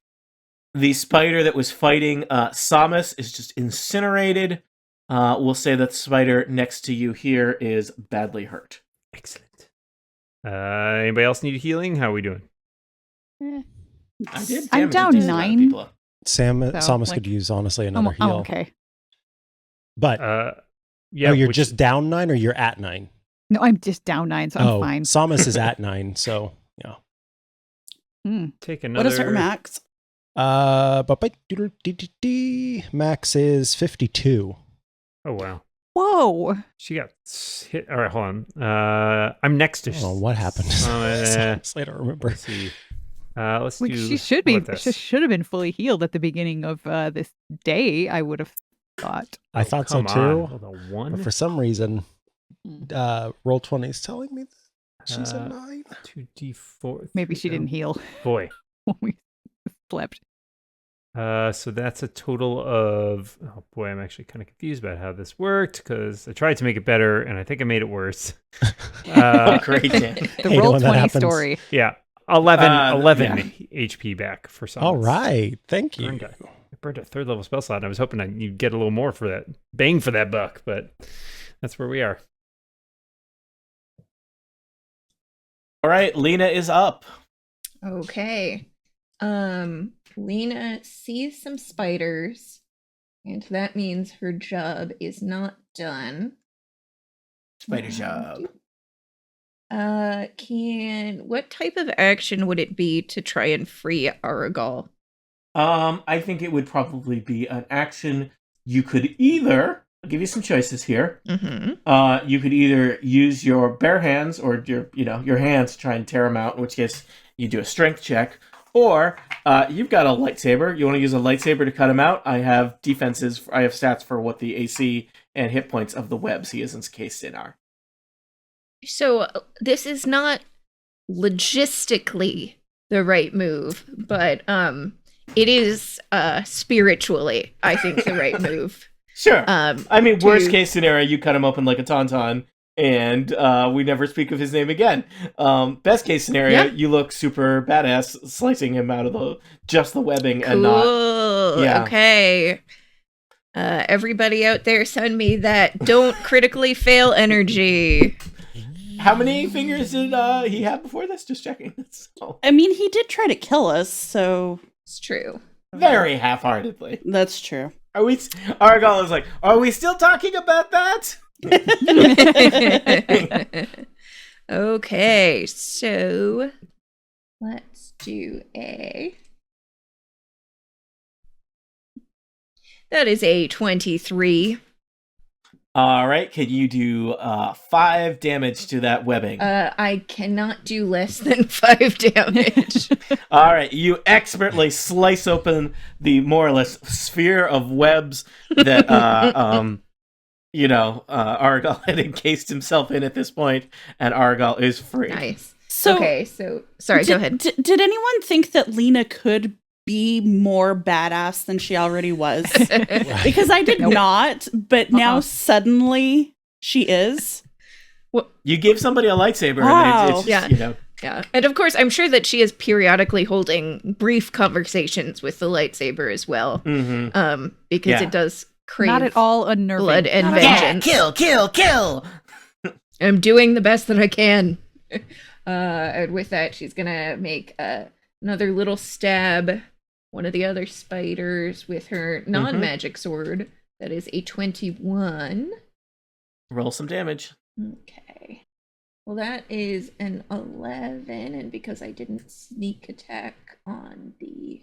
The spider that was fighting Samus is just incinerated. We'll say that the spider next to you here is badly hurt. Excellent. Anybody else need healing? How are we doing? I did. I'm damage down to a lot of 9. people. Samus like- could use, honestly, another heal. Okay. But Yeah, you're just down 9 or you're at 9? No, I'm just down 9, so I'm fine. Samus is at 9, so yeah. take another. What is her max? Max is 52. Oh wow, Whoa. she got hit. All right, hold on. I'm next to. Oh, what happened? I don't remember. Let's see. Let's Like, do. she should how be. about She this? should have been fully healed at the beginning of this day. I would have thought. I thought so Come too. on. Hold on, But one, for some reason, Roll20 is telling me that she's a 9. 2d4. Maybe she didn't heal Boy. when we slept. So that's a total of. Oh boy, I'm actually kind of confused about how this worked because I tried to make it better and I think I made it worse. Great. Dan. The Hate it roll when that 20 happens. story. Yeah, 11 yeah. HP back for some. All right. Thank you. I burned a 3rd level spell slot, and I was hoping you'd get a little more for that bang for that buck, but that's where we are. All right, Lena is up. Okay. Lena sees some spiders, and that means her job is not done. Spider job. What type of action would it be to try and free Aragal? I think it would probably be an action. You could either, I'll give you some choices here. Mm-hmm. You could either use your bare hands or your hands to try and tear them out, in which case you do a strength check. Or you've got a lightsaber. You want to use a lightsaber to cut him out. I have I have stats for what the AC and hit points of the webs he is encased in are. So this is not logistically the right move, but it is spiritually, I think, the right move. Sure. I mean, worst to- case scenario, you cut him open like a tauntaun, and we never speak of his name again. Best case scenario, Yeah. you look super badass slicing him out of just the webbing Cool. and not. Yeah. Okay. Everybody out there, send me that don't critically fail energy. How many fingers did he have before this? Just checking. So, I mean, he did try to kill us, so It's true. very half-heartedly. that's true. Argal is like, are we still talking about that? Okay, so let's do that is a 23. All right, can you do 5 damage to that webbing? I cannot do less than 5 damage. All right, you expertly slice open the more or less sphere of webs that Argal had encased himself in at this point, and Argal is free. Nice. So, Okay, so sorry, go ahead. Did anyone think that Lena could be more badass than she already was? Because I did not, but now suddenly she is. You give somebody a lightsaber, Wow. and it's Yeah. Yeah. And of course, I'm sure that she is periodically holding brief conversations with the lightsaber as well. Because Yeah. it does crave Not at all unnerving. blood and Not at all. vengeance. kill! I'm doing the best that I can. And with that, she's gonna make another little stab one of the other spiders with her non-magic sword. That is a 21. Roll some damage. Okay. Well, that is an 11, and because I didn't sneak attack on the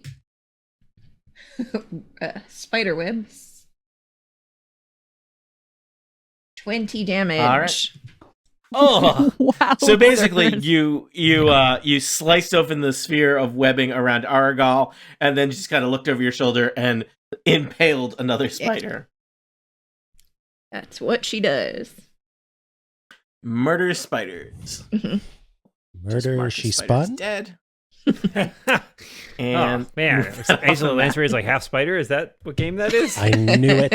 spider webs, 20 damage. All right. Oh, Wow. so basically, Cerberus. you sliced open the sphere of webbing around Argal, and then just kind of looked over your shoulder and impaled another spider. That's what she does. Murder spiders. Just Murder, mark the she spiders spun? dead. Oh And man, Angela Lansbury is like half spider. Is that what game that is? I knew it.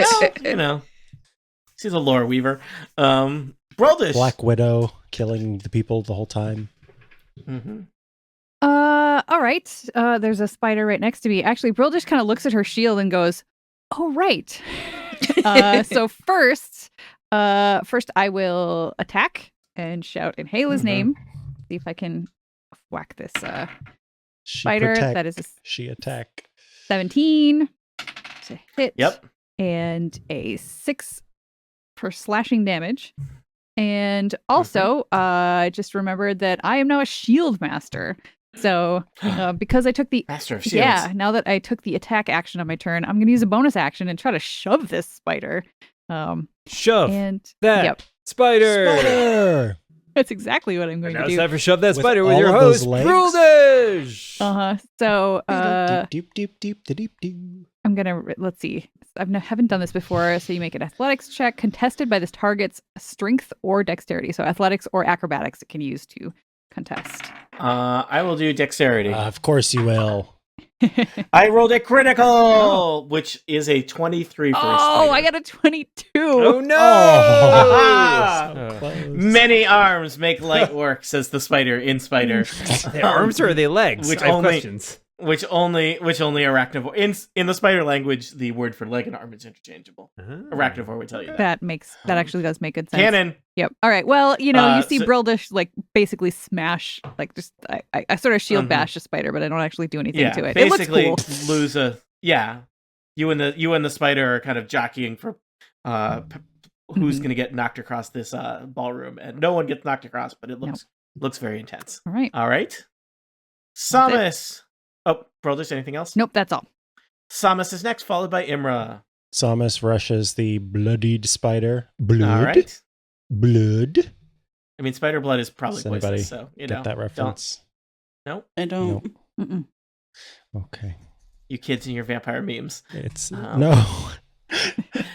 She's a lore weaver. Broldish. Black Widow killing the people the whole time. Mm-hmm. All right. There's a spider right next to me. Actually, Brill just kind of looks at her shield and goes, oh, right. So first I will attack and shout in Hala's name. See if I can whack this spider. That is a she attack. 17 to hit. Yep. And a 6 for slashing damage. And also, just remembered that I am now a shield master. So, because I took the Master of Shields. Yeah, now that I took the attack action on my turn, I'm going to use a bonus action and try to shove this spider. Shove And that spider. Spider! that's exactly what I'm going Now to it's do. time for Shove That With Spider with all your of those host, legs? Bruldish. So, Deep, deep, deep, deep, deep, deep. I'm going to, let's see. Haven't done this before, so you make an athletics check contested by this target's strength or dexterity. So athletics or acrobatics it can use to contest. I will do dexterity. Of course you will. I rolled a critical, which is a 23 for a Oh, spider. I got a 22. Oh no! Ah! So close. Many arms make light work, says the spider in Spider. Their arms or are they legs? Which I have only- questions. Which only arachnivore in the spider language, the word for leg and arm is interchangeable. Arachnivore would tell you that. That actually does make good sense. Canon. Yep. All right. Well, you see so- Brildish like basically smash, like just I sort of shield bash a spider, but I don't actually do anything Yeah, to it. basically It looks cool. lose a You and the spider are kind of jockeying for who's going to get knocked across this ballroom, and no one gets knocked across, but it looks very intense. All right. All right, Samus. Oh, Brildish, anything else? Nope. That's all. Samus is next, followed by Imra. Samus rushes the bloodied spider. Blood. All right. Blood. I mean, spider blood is probably Does anybody poisonous, so you Get know. that reference? Nope. I don't. Nope. Mm-mm. Okay. You kids and your vampire memes. It's Oh. no.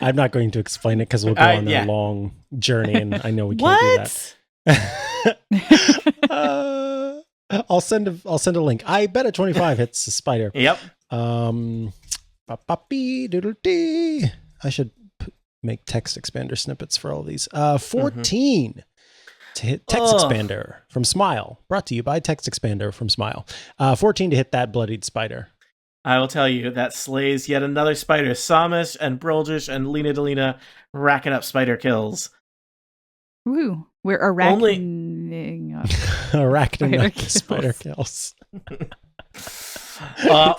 I'm not going to explain it because we'll go on yeah. a long journey, and I know we can't do that. What? I'll send a link. I bet a 25 hits the spider. Yep. Doodle-dee. I should make text expander snippets for all these. 14 to hit text expander from Smile. Brought to you by text expander from Smile. 14 to hit that bloodied spider. I will tell you that slays yet another spider. Samus and Brildish and Lena Delina racking up spider kills. Woo. We're arachning up. Arachnid up the Spider spider kills.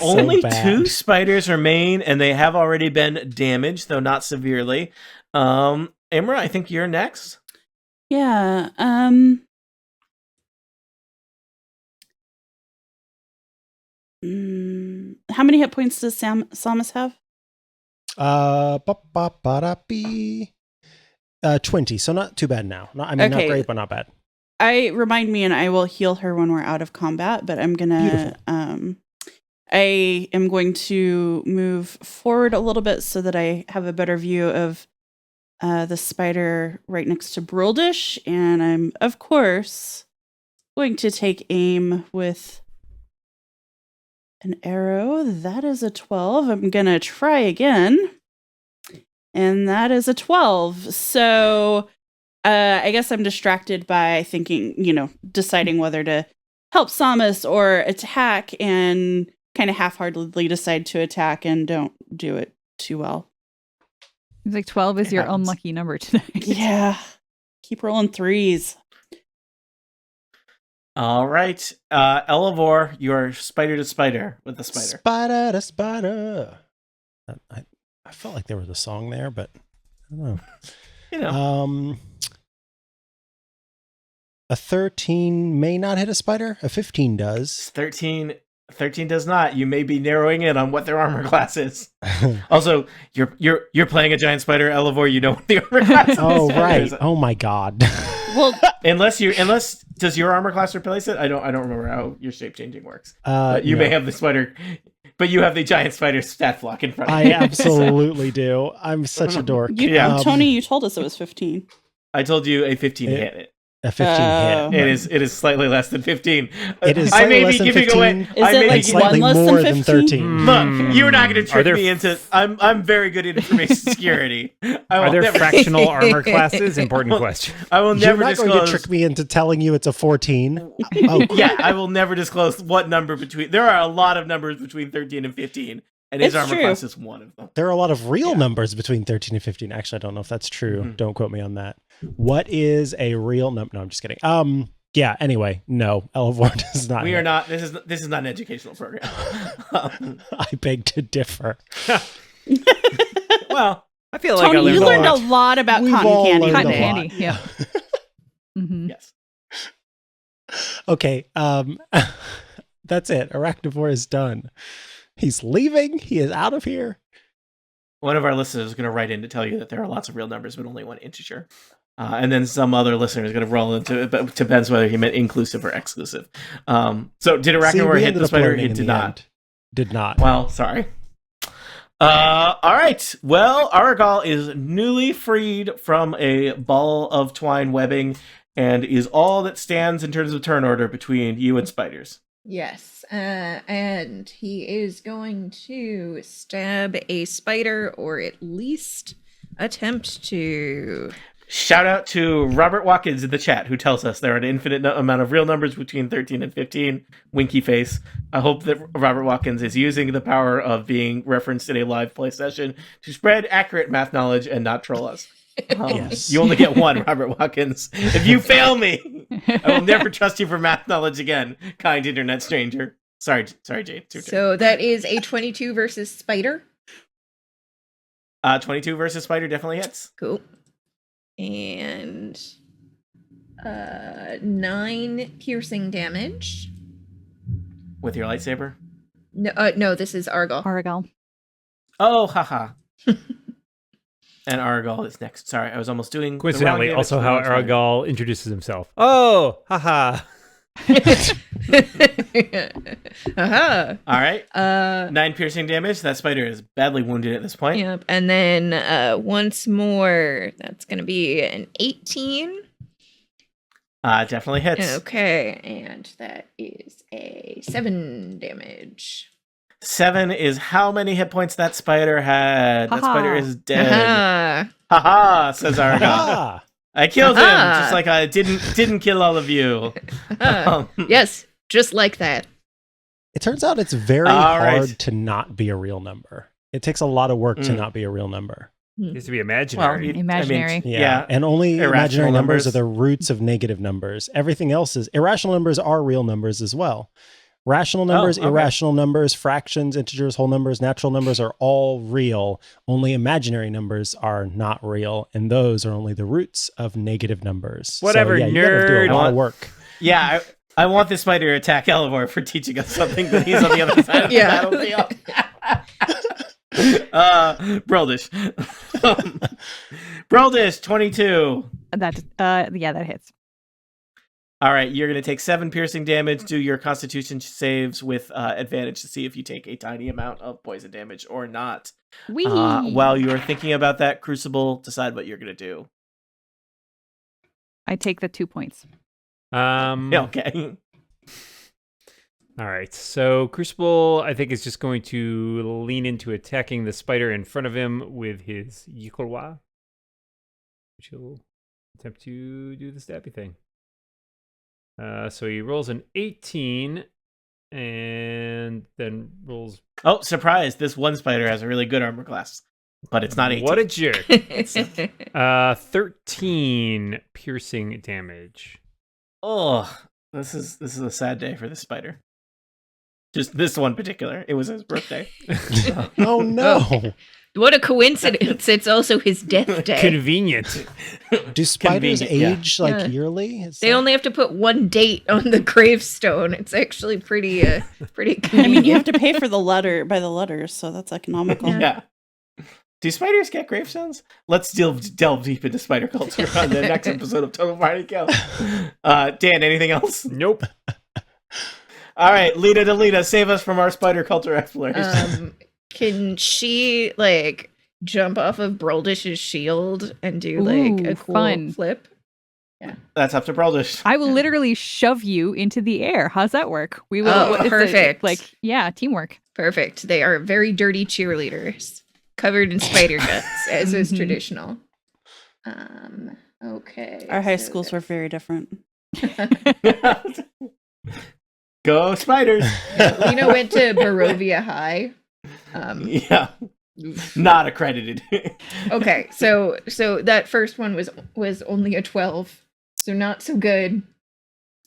Only bad. 2 spiders remain, and they have already been damaged, though not severely. Imra, I think you're next. Yeah. How many hit points does Samus have? 20, so not too bad now. Not Okay. great, but not bad. Remind me, and I will heal her when we're out of combat. But I'm gonna, I am going to move forward a little bit so that I have a better view of the spider right next to Brildish, and I'm of course going to take aim with an arrow. That is a 12. I'm gonna try again, and that is a 12. So. I guess I'm distracted by thinking, deciding whether to help Samus or attack, and kind of half-heartedly decide to attack and don't do it too well. It's like 12 is It your happens. unlucky number tonight. Yeah. Keep rolling 3s. All right. Elevor, you're spider to spider with the spider. Spider to spider. I felt like there was a song there, but I don't know. You know. A 13 may not hit a spider. A 15 does. 13 does not. You may be narrowing in on what their armor class is. Also, you're playing a giant spider, Elevor. You know what the armor class is. Oh right. Oh my god. Well, Unless does your armor class replace it? I don't remember how your shape changing works. But you may have the spider, but you have the giant spider stat block in front of you. I absolutely do. I'm such a dork. Yeah. Tony, you told us it was 15. I told you a 15 hit it. A 15 Oh. hit. It is slightly less than 15. It is I slightly may less be than giving 15. away. Is I it may like be It's giving, slightly one less more than than 15? 13. Look, you're not going to Are trick there me into. I'm very good at information security. Are there fractional armor classes? Important question. I will You're never not going disclose. to trick me into telling you it's a 14. Oh, Yeah, I will never disclose what number between. There are a lot of numbers between 13 and 15, and his It's armor true. class is one of them. there are a lot of real numbers between 13 and 15. Actually, I don't know if that's true. Mhm. Don't quote me on that. What is a real number? No, I'm just kidding. Yeah, anyway, no. Elevor does not. We hit. are not. This is not an educational program. I beg to differ. Well, I feel like I Tony, learned you a learned a lot. lot about We've cotton all candy learned Cotton a today. lot. candy. Yeah. Mhm. yes. Okay, that's it. Arachnivore is done. He's leaving. He is out of here. One of our listeners is going to write in to tell you that there are lots of real numbers, but only one integer. And then some other listener is going to roll into it, but it depends whether he meant inclusive or exclusive. So did See, Arachnivore we hit ended the up spider? learning It in did the not. end. Did not. Well, sorry. All right. Well, Aragal is newly freed from a ball of twine webbing and is all that stands in terms of turn order between you and spiders. Yes, and he is going to stab a spider, or at least attempt to. Shout out to Robert Watkins in the chat who tells us there are an infinite amount of real numbers between 13 and 15. Winky face. I hope that Robert Watkins is using the power of being referenced in a live play session to spread accurate math knowledge and not troll us. Yes. You only get one, Robert Watkins. If you fail me, I will never trust you for math knowledge again, kind internet stranger. Sorry, Jade. It's your turn. So that is a 22 versus spider. 22 versus spider definitely hits. Cool. And 9 piercing damage. With your lightsaber? No, this is Argal. Aragal. Oh, haha. And Aragal is next. Sorry, I was almost doing the wrong Coincidentally, damage also to the how wrong spider. Aragal introduces himself. Oh, haha. Aha. All right. 9 piercing damage. That spider is badly wounded at this point. Yep. And then once more, that's going to be an 18. Definitely hits. Okay, and that is a 7 damage. 7 is how many hit points that spider had. That Ha-ha. spider is dead. Aha. Haha, says Aragal. Ah, I killed him, Aha. just like I didn't kill all of you. Aha. Yes, just like that. it turns out it's very All right. hard to not be a real number. It takes a lot of work to Mm. not be a real number. It used to be imaginary. Imaginary. Yeah. And only Irrational imaginary numbers numbers. are the roots of negative numbers. Everything else is irrational numbers are real numbers as well. Rational numbers, okay. irrational numbers, fractions, integers, whole numbers, natural numbers are all real. Only imaginary numbers are not real, and those are only the roots of negative numbers. Whatever, so, yeah, you gotta do nerd. a lot of work. Yeah, I want this spider to attack Elevor for teaching us something that he's on the other side of Yeah. the battlefield. Broldish. Broldish, 22. Yeah, that hits. All right, you're going to take 7 piercing damage. Do your constitution saves with advantage to see if you take a tiny amount of poison damage or not. Wee. While you're thinking about that, Crucible, decide what you're going to do. I take the 2 points. Yeah, okay. All right. So Crucible, I think, is just going to lean into attacking the spider in front of him with his Yikorwa, which he'll attempt to do the stabby thing. So he rolls an 18 and then rolls. Oh, surprise. This one spider has a really good armor class, but it's not 18. What a jerk. 13 piercing damage. Oh, this is a sad day for this spider. Just this one particular. It was his birthday. Oh no! What a coincidence. It's also his death day. Convenient. Do spiders Convenient, age yeah. like Yeah. yearly? Is They that- only have to put one date on the gravestone. It's actually pretty convenient. I mean, you have to pay for the letter by the letters, so that's economical. Yeah. Do spiders get gravestones? Let's delve deep into spider culture on the next episode of Total Party Kill. Dan, anything else? Nope. All right, Lita, save us from our spider culture exploration. Can she like jump off of Broldish's shield and do like Ooh, a cool fun. flip? That's up to Broldish. I will literally shove you into the air. How's that work? We will. Oh, it's a- perfect. Teamwork. Perfect. They are very dirty cheerleaders, covered in spider guts, as is traditional. Okay. Our high so schools were very different. Go Spiders! Lena went to Barovia High. Yeah. Not accredited. Okay, so that first one was only a 12, so not so good.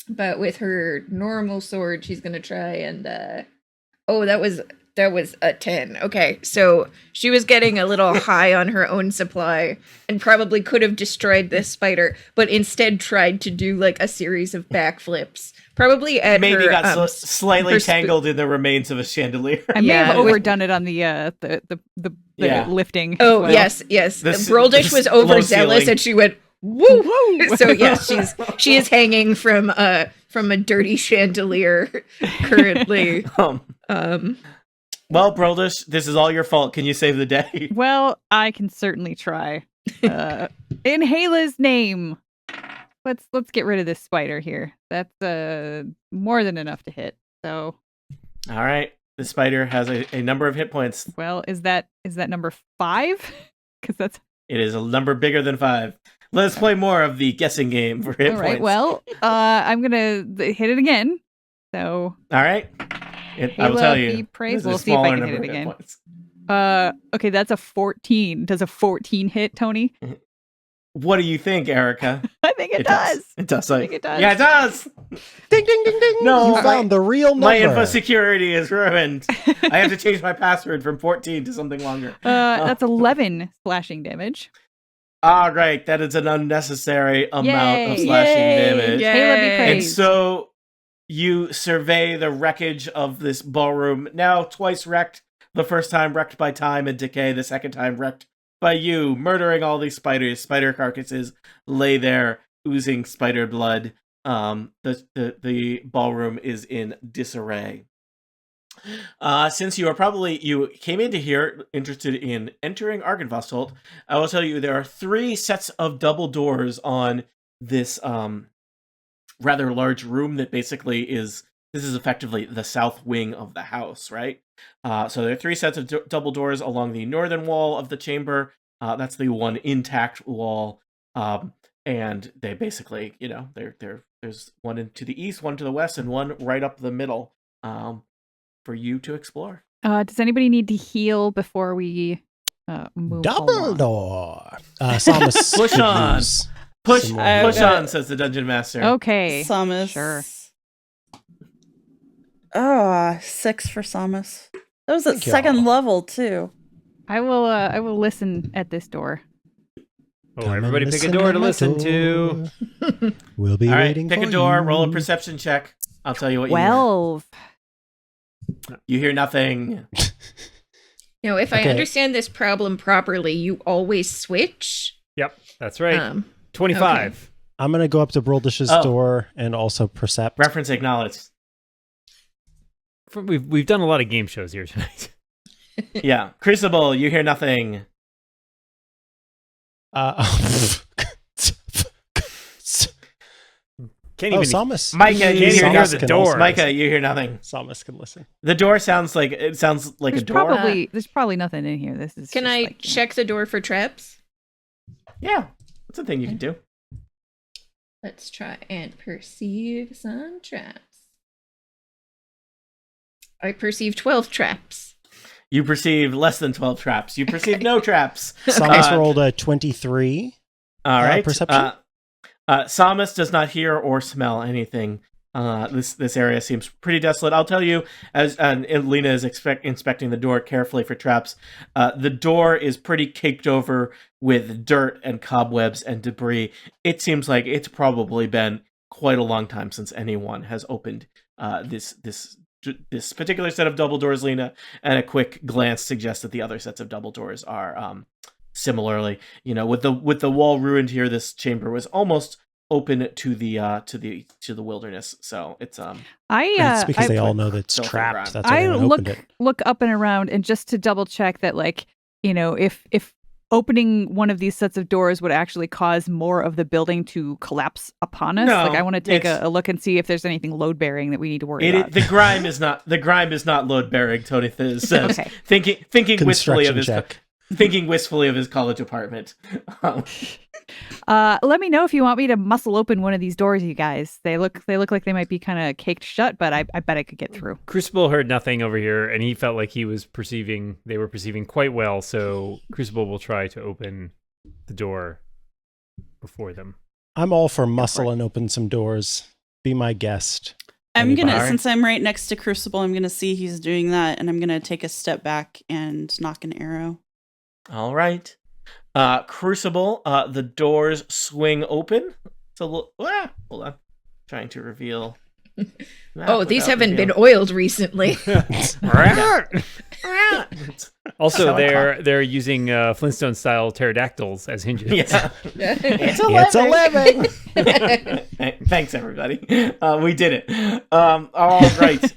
But with her normal sword, she's gonna try and that was a 10. Okay, so she was getting a little high on her own supply and probably could have destroyed this spider, but instead tried to do like a series of backflips. Probably at Maybe her, got slightly her tangled in the remains of a chandelier. I may have Yeah. overdone it on the Yeah. lifting. Oh, as well. yes. This- Broldish this was low overzealous ceiling. and she went woo. Woo! So yes, she is hanging from a dirty chandelier currently. Well, Broldish, this is all your fault. Can you save the day? Well, I can certainly try. In Hela's name, let's get rid of this spider here. That's more than enough to hit. So, All right. The spider has a number of hit points. well, is that number 5? Because that's It is a number bigger than 5. Let's play more of the guessing game for hit all points. right. Well, I'm gonna hit it again. So, All right. I will tell Hela you. be praised. this is We'll a see if I smaller can hit number it of hit again. points. Okay, that's a 14. Does a 14 hit, Tony? What do you think, Erica? I think it does. It does. I think it does. Yeah, it does. Ding, ding, ding, ding. No, you my- found the real number. My info security is ruined. I have to change my password from 14 to something longer. That's 11 slashing damage. All right, that is an unnecessary amount of Yay. slashing Yay. damage. Hela be Yay. And praised. so you survey the wreckage of this ballroom, now twice wrecked. The first time wrecked by time and decay, the second time wrecked by you, murdering all these spiders. Spider carcasses lay there, oozing spider blood. The ballroom is in disarray. Since you came into here interested in entering Argynvostholt, I will tell you there are 3 sets of double doors on this rather large room that basically is effectively the south wing of the house, right? So there are 3 sets of double doors along the northern wall of the chamber. That's the one intact wall, and they basically, there's one to the east, one to the west, and one right up the middle for you to explore. Does anybody need to heal before we move Double along? door. Samus Push could on. use Push some more I've got on, says the dungeon master. Okay. Samus. Sure. Oh, 6 for Samus. That was at Thank you. second level too. I will listen at this door. Oh, Come and everybody pick a listen door at to my listen to. door. We'll be All right, waiting pick for a door, you. roll a perception check. I'll tell you what you hear. 12. You hear nothing. Now, if I Okay. understand this problem properly, you always switch. Yep, that's right. Um, 25. I'm gonna go up to Broldish's Oh. door and also percept. Reference acknowledged. We've done a lot of game shows here tonight. Yeah. Crucible, you hear nothing. Can't Oh, even. Samus. Micah, Can't you even hear hear nothing. the door. Micah, you hear nothing. Samus can listen. The door sounds like a There's door. there's probably nothing in here. This is Can just I like, check the door for traps? Yeah, that's a thing you can do. Let's try and perceive some traps. I perceive 12 traps. You perceive less than 12 traps. You perceive no traps. Samus Uh, rolled a 23. All right. Perception? Samus does not hear or smell anything. This area seems pretty desolate. I'll tell you, as Lena is inspecting the door carefully for traps, the door is pretty caked over with dirt and cobwebs and debris. It seems like it's probably been quite a long time since anyone has opened this particular set of double doors, Lena. And a quick glance suggests that the other sets of double doors are similarly, with the wall ruined here. This chamber was almost open to the wilderness, so it's It's because they all know that it's Filthy trapped. ground. That's why they I haven't opened it. look up and around, and just to double check that, like, if opening one of these sets of doors would actually cause more of the building to collapse upon us. No, Like I want to take it's- a look and see if there's anything load bearing that we need to worry about. The grime is not load bearing. Tony Thiz says, Okay. thinking wistfully of Construction his check. thinking wistfully of his college apartment. Let me know if you want me to muscle open one of these doors, you guys. They look like they might be kind of caked shut, but I bet I could get through. Crucible heard nothing over here, and he felt like they were perceiving quite well, so Crucible will try to open the door before them. I'm all for muscle and open some doors. Be my guest. I'm gonna, Anybody? since I'm right next to Crucible, I'm gonna see he's doing that, and I'm gonna take a step back and knock an arrow. All right. Crucible, the doors swing open. It's a little. Hold on. Trying to reveal. Oh, these haven't been oiled recently. Also, That's how I they're using Flintstone style pterodactyls as hinges. Yeah. It's a living. Thanks, everybody. We did it. All right.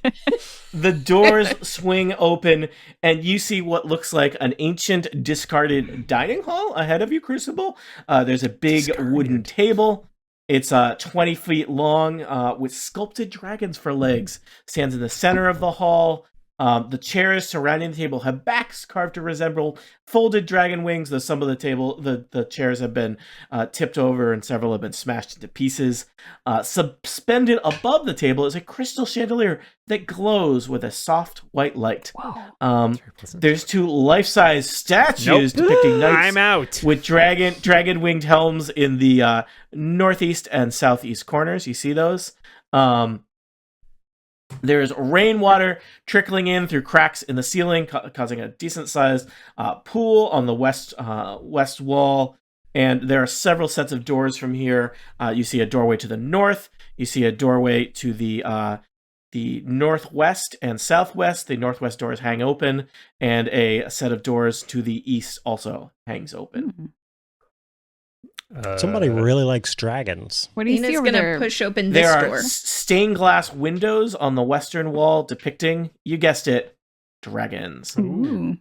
The doors swing open, and you see what looks like an ancient, discarded dining hall ahead of you, Crucible. There's a big wooden table. It's 20 feet long with sculpted dragons for legs. Stands in the center of the hall. The chairs surrounding the table have backs carved to resemble folded dragon wings, though some of the chairs have been tipped over and several have been smashed into pieces. Suspended above the table is a crystal chandelier that glows with a soft white light. Wow. There's two life-size statues depicting knights I'm out. with dragon winged helms in the northeast and southeast corners. You see those? There's rainwater trickling in through cracks in the ceiling, causing a decent-sized pool on the west wall. And there are several sets of doors from here. You see a doorway to the north. You see a doorway to the northwest and southwest. The northwest doors hang open, and a set of doors to the east also hangs open. Somebody really likes dragons. What do you Nina's see over gonna there? push open this There are door. stained glass windows on the western wall depicting, you guessed it, dragons. Ooh.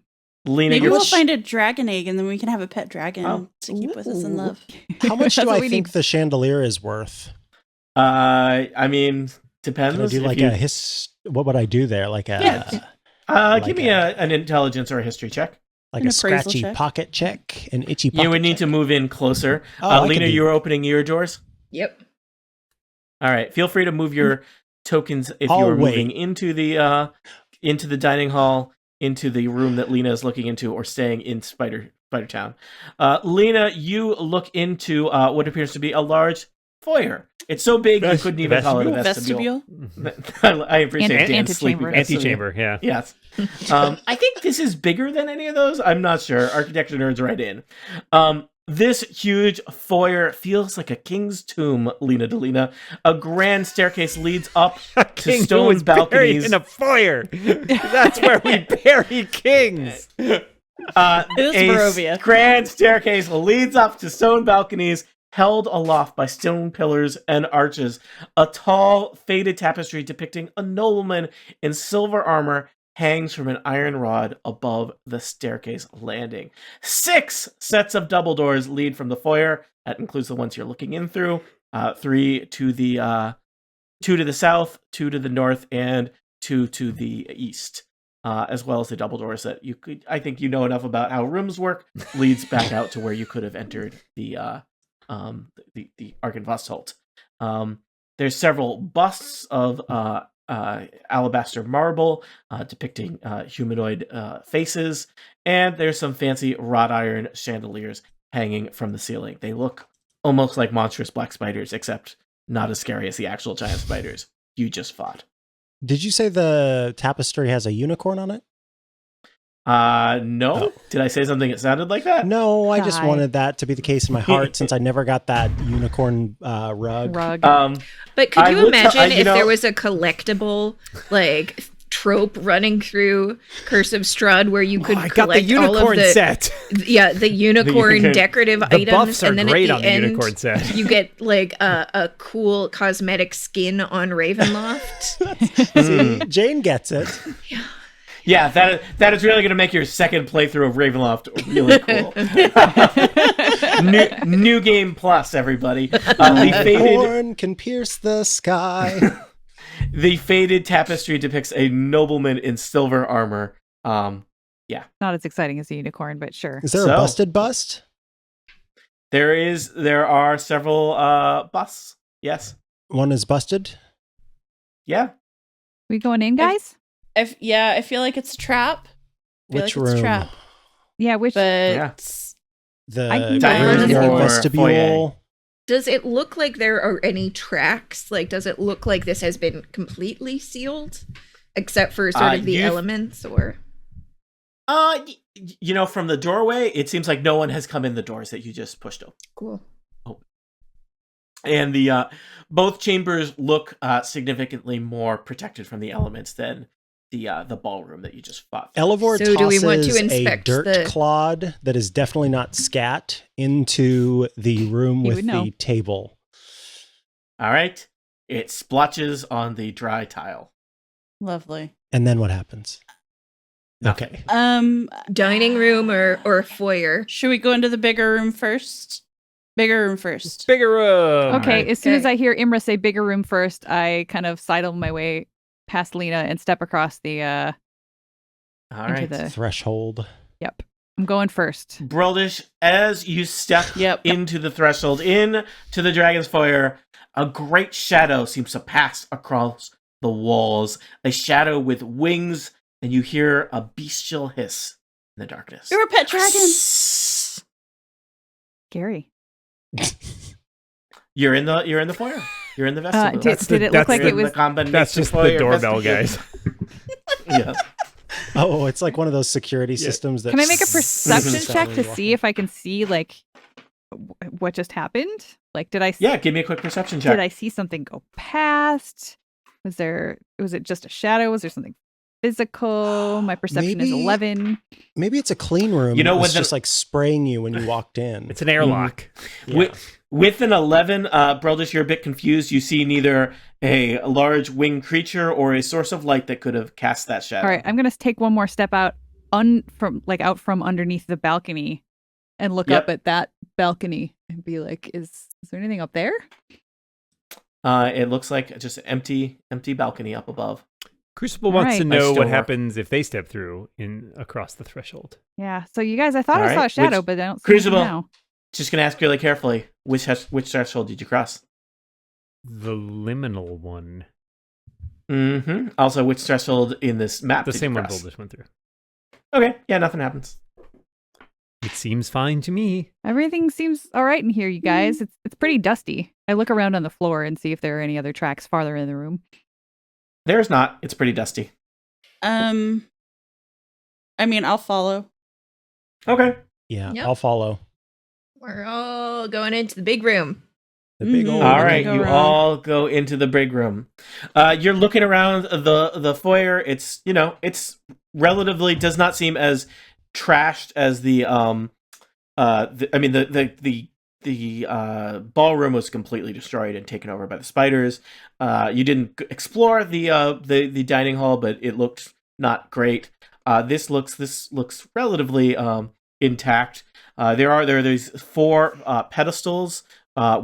Lena, Maybe you're we'll find a dragon egg, and then we can have a pet dragon Oh. to keep with us in love. How much That's do what I we think need. the chandelier is worth? I mean, depends. Can I do if like you- what would I do there? Like a like give me an intelligence or a history check. like An a appraisal scratchy check? pocket check, an itchy pocket You would need check. to move in closer. Oh, I Lena, could do- you're opening your doors. Yep. All right. Feel free to move your tokens if I'll you're wait. moving into the dining hall, into the room that Lena is looking into, or staying in Spider Town. Lena, you look into what appears to be a large foyer. It's so big you couldn't even call it a vestibule. I appreciate Dan's sleepy Antechamber. vestibule. Antechamber, yeah. Yes. I think this is bigger than any of those. I'm not sure. Architecture nerds right in. This huge foyer feels like a king's tomb, Lena Delina. A grand staircase leads up to King who stone was buried balconies. in a foyer. That's where we bury kings. It was Barovia. Grand staircase leads up to stone balconies held aloft by stone pillars and arches. A tall, faded tapestry depicting a nobleman in silver armor hangs from an iron rod above the staircase landing. 6 sets of double doors lead from the foyer. That includes the ones you're looking in through. 3 to the 2 to the south, 2 to the north, and 2 to the east. As well as the double doors that you could, I think you know enough about how rooms work, leads back out to where you could have entered the Arkenvostholt. There's several busts of alabaster marble depicting humanoid faces, and there's some fancy wrought iron chandeliers hanging from the ceiling. They look almost like monstrous black spiders, except not as scary as the actual giant spiders you just fought. Did you say the tapestry has a unicorn on it? No. Oh. Did I say something that sounded like that? No, I just Die. wanted that to be the case in my heart since I never got that unicorn rug. Rug. But could I you would imagine tell- you if know- there was a collectible, like, trope running through Curse of Strahd where you could I got the collect all of unicorn the set. the unicorn unicorn- decorative The items, buffs are and then great at on the the end unicorn set. you get like a cool cosmetic skin on Ravenloft. See, Jane gets it. Yeah, that is really going to make your second playthrough of Ravenloft really cool. new game plus, everybody. The horn can pierce the sky. The faded tapestry depicts a nobleman in silver armor. Not as exciting as a unicorn, but sure. Is there So- a busted bust? There are several busts. Yes. One is busted. Yeah. We going in, guys? I feel like it's a trap. I feel Which like it's a room? trap. Yeah, which But Yeah. The I can Dining go room first. or vestibule. foyer? Does it look like there are any tracks? Like, does it look like this has been completely sealed, except for sort of the you've- elements? Or From the doorway, it seems like no one has come in the doors that you just pushed open. cool. And the both chambers look significantly more protected from the elements than the ballroom that you just fought. Elevor So do we want to tosses a inspect dirt the- clod that is definitely not scat into the room You with would know. the table. All right. It splotches on the dry tile. lovely. And then what happens? Nothing. Okay. Dining room or foyer? Should we go into the bigger room first? Bigger room first. Bigger room. Okay, Alright. as soon as Okay. I hear Imra say bigger room first, I kind of sidle my way past Lena and step across the All into right. the Threshold. Yep. I'm going first. Broldish, as you step Yep. into the threshold, in to the dragon's foyer, a great shadow seems to pass across the walls. A shadow with wings, and you hear a bestial hiss in the darkness. You're a pet dragon. Gary. You're in the foyer. You're in the vestibule. Did it look like You're it in the was combination That's just the foyer doorbell, vestibule. guys. Yeah. Oh, it's like one of those security systems that. Can I make a perception Mhm. check to see if I can see like what just happened? Like did I see, Yeah, give me a quick perception check. did I see something go past? Was it just a shadow? Was there something physical? My perception is Maybe- 11. Maybe it's a clean room. You know, that was when the- just like spraying you when you walked in. It's an airlock. With an 11, Broldish, you're a bit confused. You see neither a large winged creature or a source of light that could have cast that shadow. All right, I'm going to take one more step out out from underneath the balcony and look Yep. up at that balcony and be like, is there anything up there? It looks like just an empty balcony up above. Crucible wants to Alright. Nice know what stonework. happens if they step through across the threshold. Yeah. So you guys, I thought All I saw a right, shadow, which- but I don't see Crucible. anything now. Just gonna ask really carefully, which threshold did you cross? The liminal one. Mm-hmm. Also, which threshold in this map The did same you one cross? Bull just went through. Okay, yeah, nothing happens. It seems fine to me. Everything seems all right in here, you guys. It's pretty dusty. I look around on the floor and see if there are any other tracks farther in the room. There's not. It's pretty dusty. I mean, I'll follow. Okay. Yeah, Yep. I'll follow. We're all going into the big room. The big Mhm. old. All We're right, gonna you go all go into the big room. You're looking around the foyer. It's it's relatively does not seem as trashed as the ballroom was completely destroyed and taken over by the spiders. You didn't explore the dining hall, but it looked not great. This looks relatively intact. There are these 4 pedestals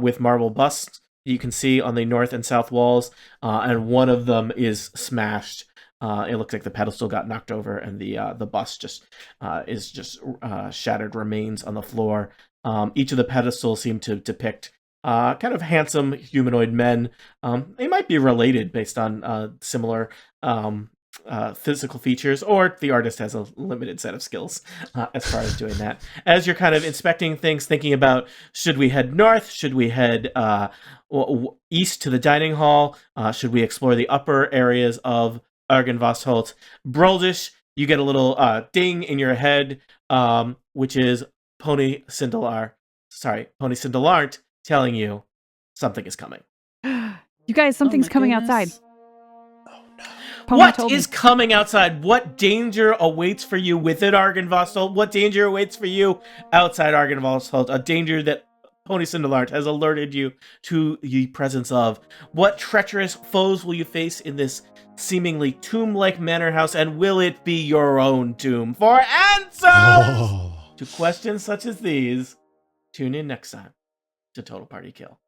with marble busts you can see on the north and south walls, and one of them is smashed. It looks like the pedestal got knocked over, and the bust is shattered remains on the floor. Each of the pedestals seem to depict kind of handsome humanoid men. They might be related based on similar physical features, or the artist has a limited set of skills as far as doing that. As you're kind of inspecting things, thinking about, should we head north? Should we head east to the dining hall? Should we explore the upper areas of Argynvostholt? Broldish, you get a little ding in your head, which is Pony Sindalarnt telling you something is coming. You guys, something's my coming goodness. outside. Pony What told is me. coming outside? What danger awaits for you within Argynvostholt? What danger awaits for you outside Argynvostholt? A danger that Pony Cinderlart has alerted you to the presence of. What treacherous foes will you face in this seemingly tomb-like manor house, and will it be your own tomb? For answers to questions such as these, tune in next time to Total Party Kill.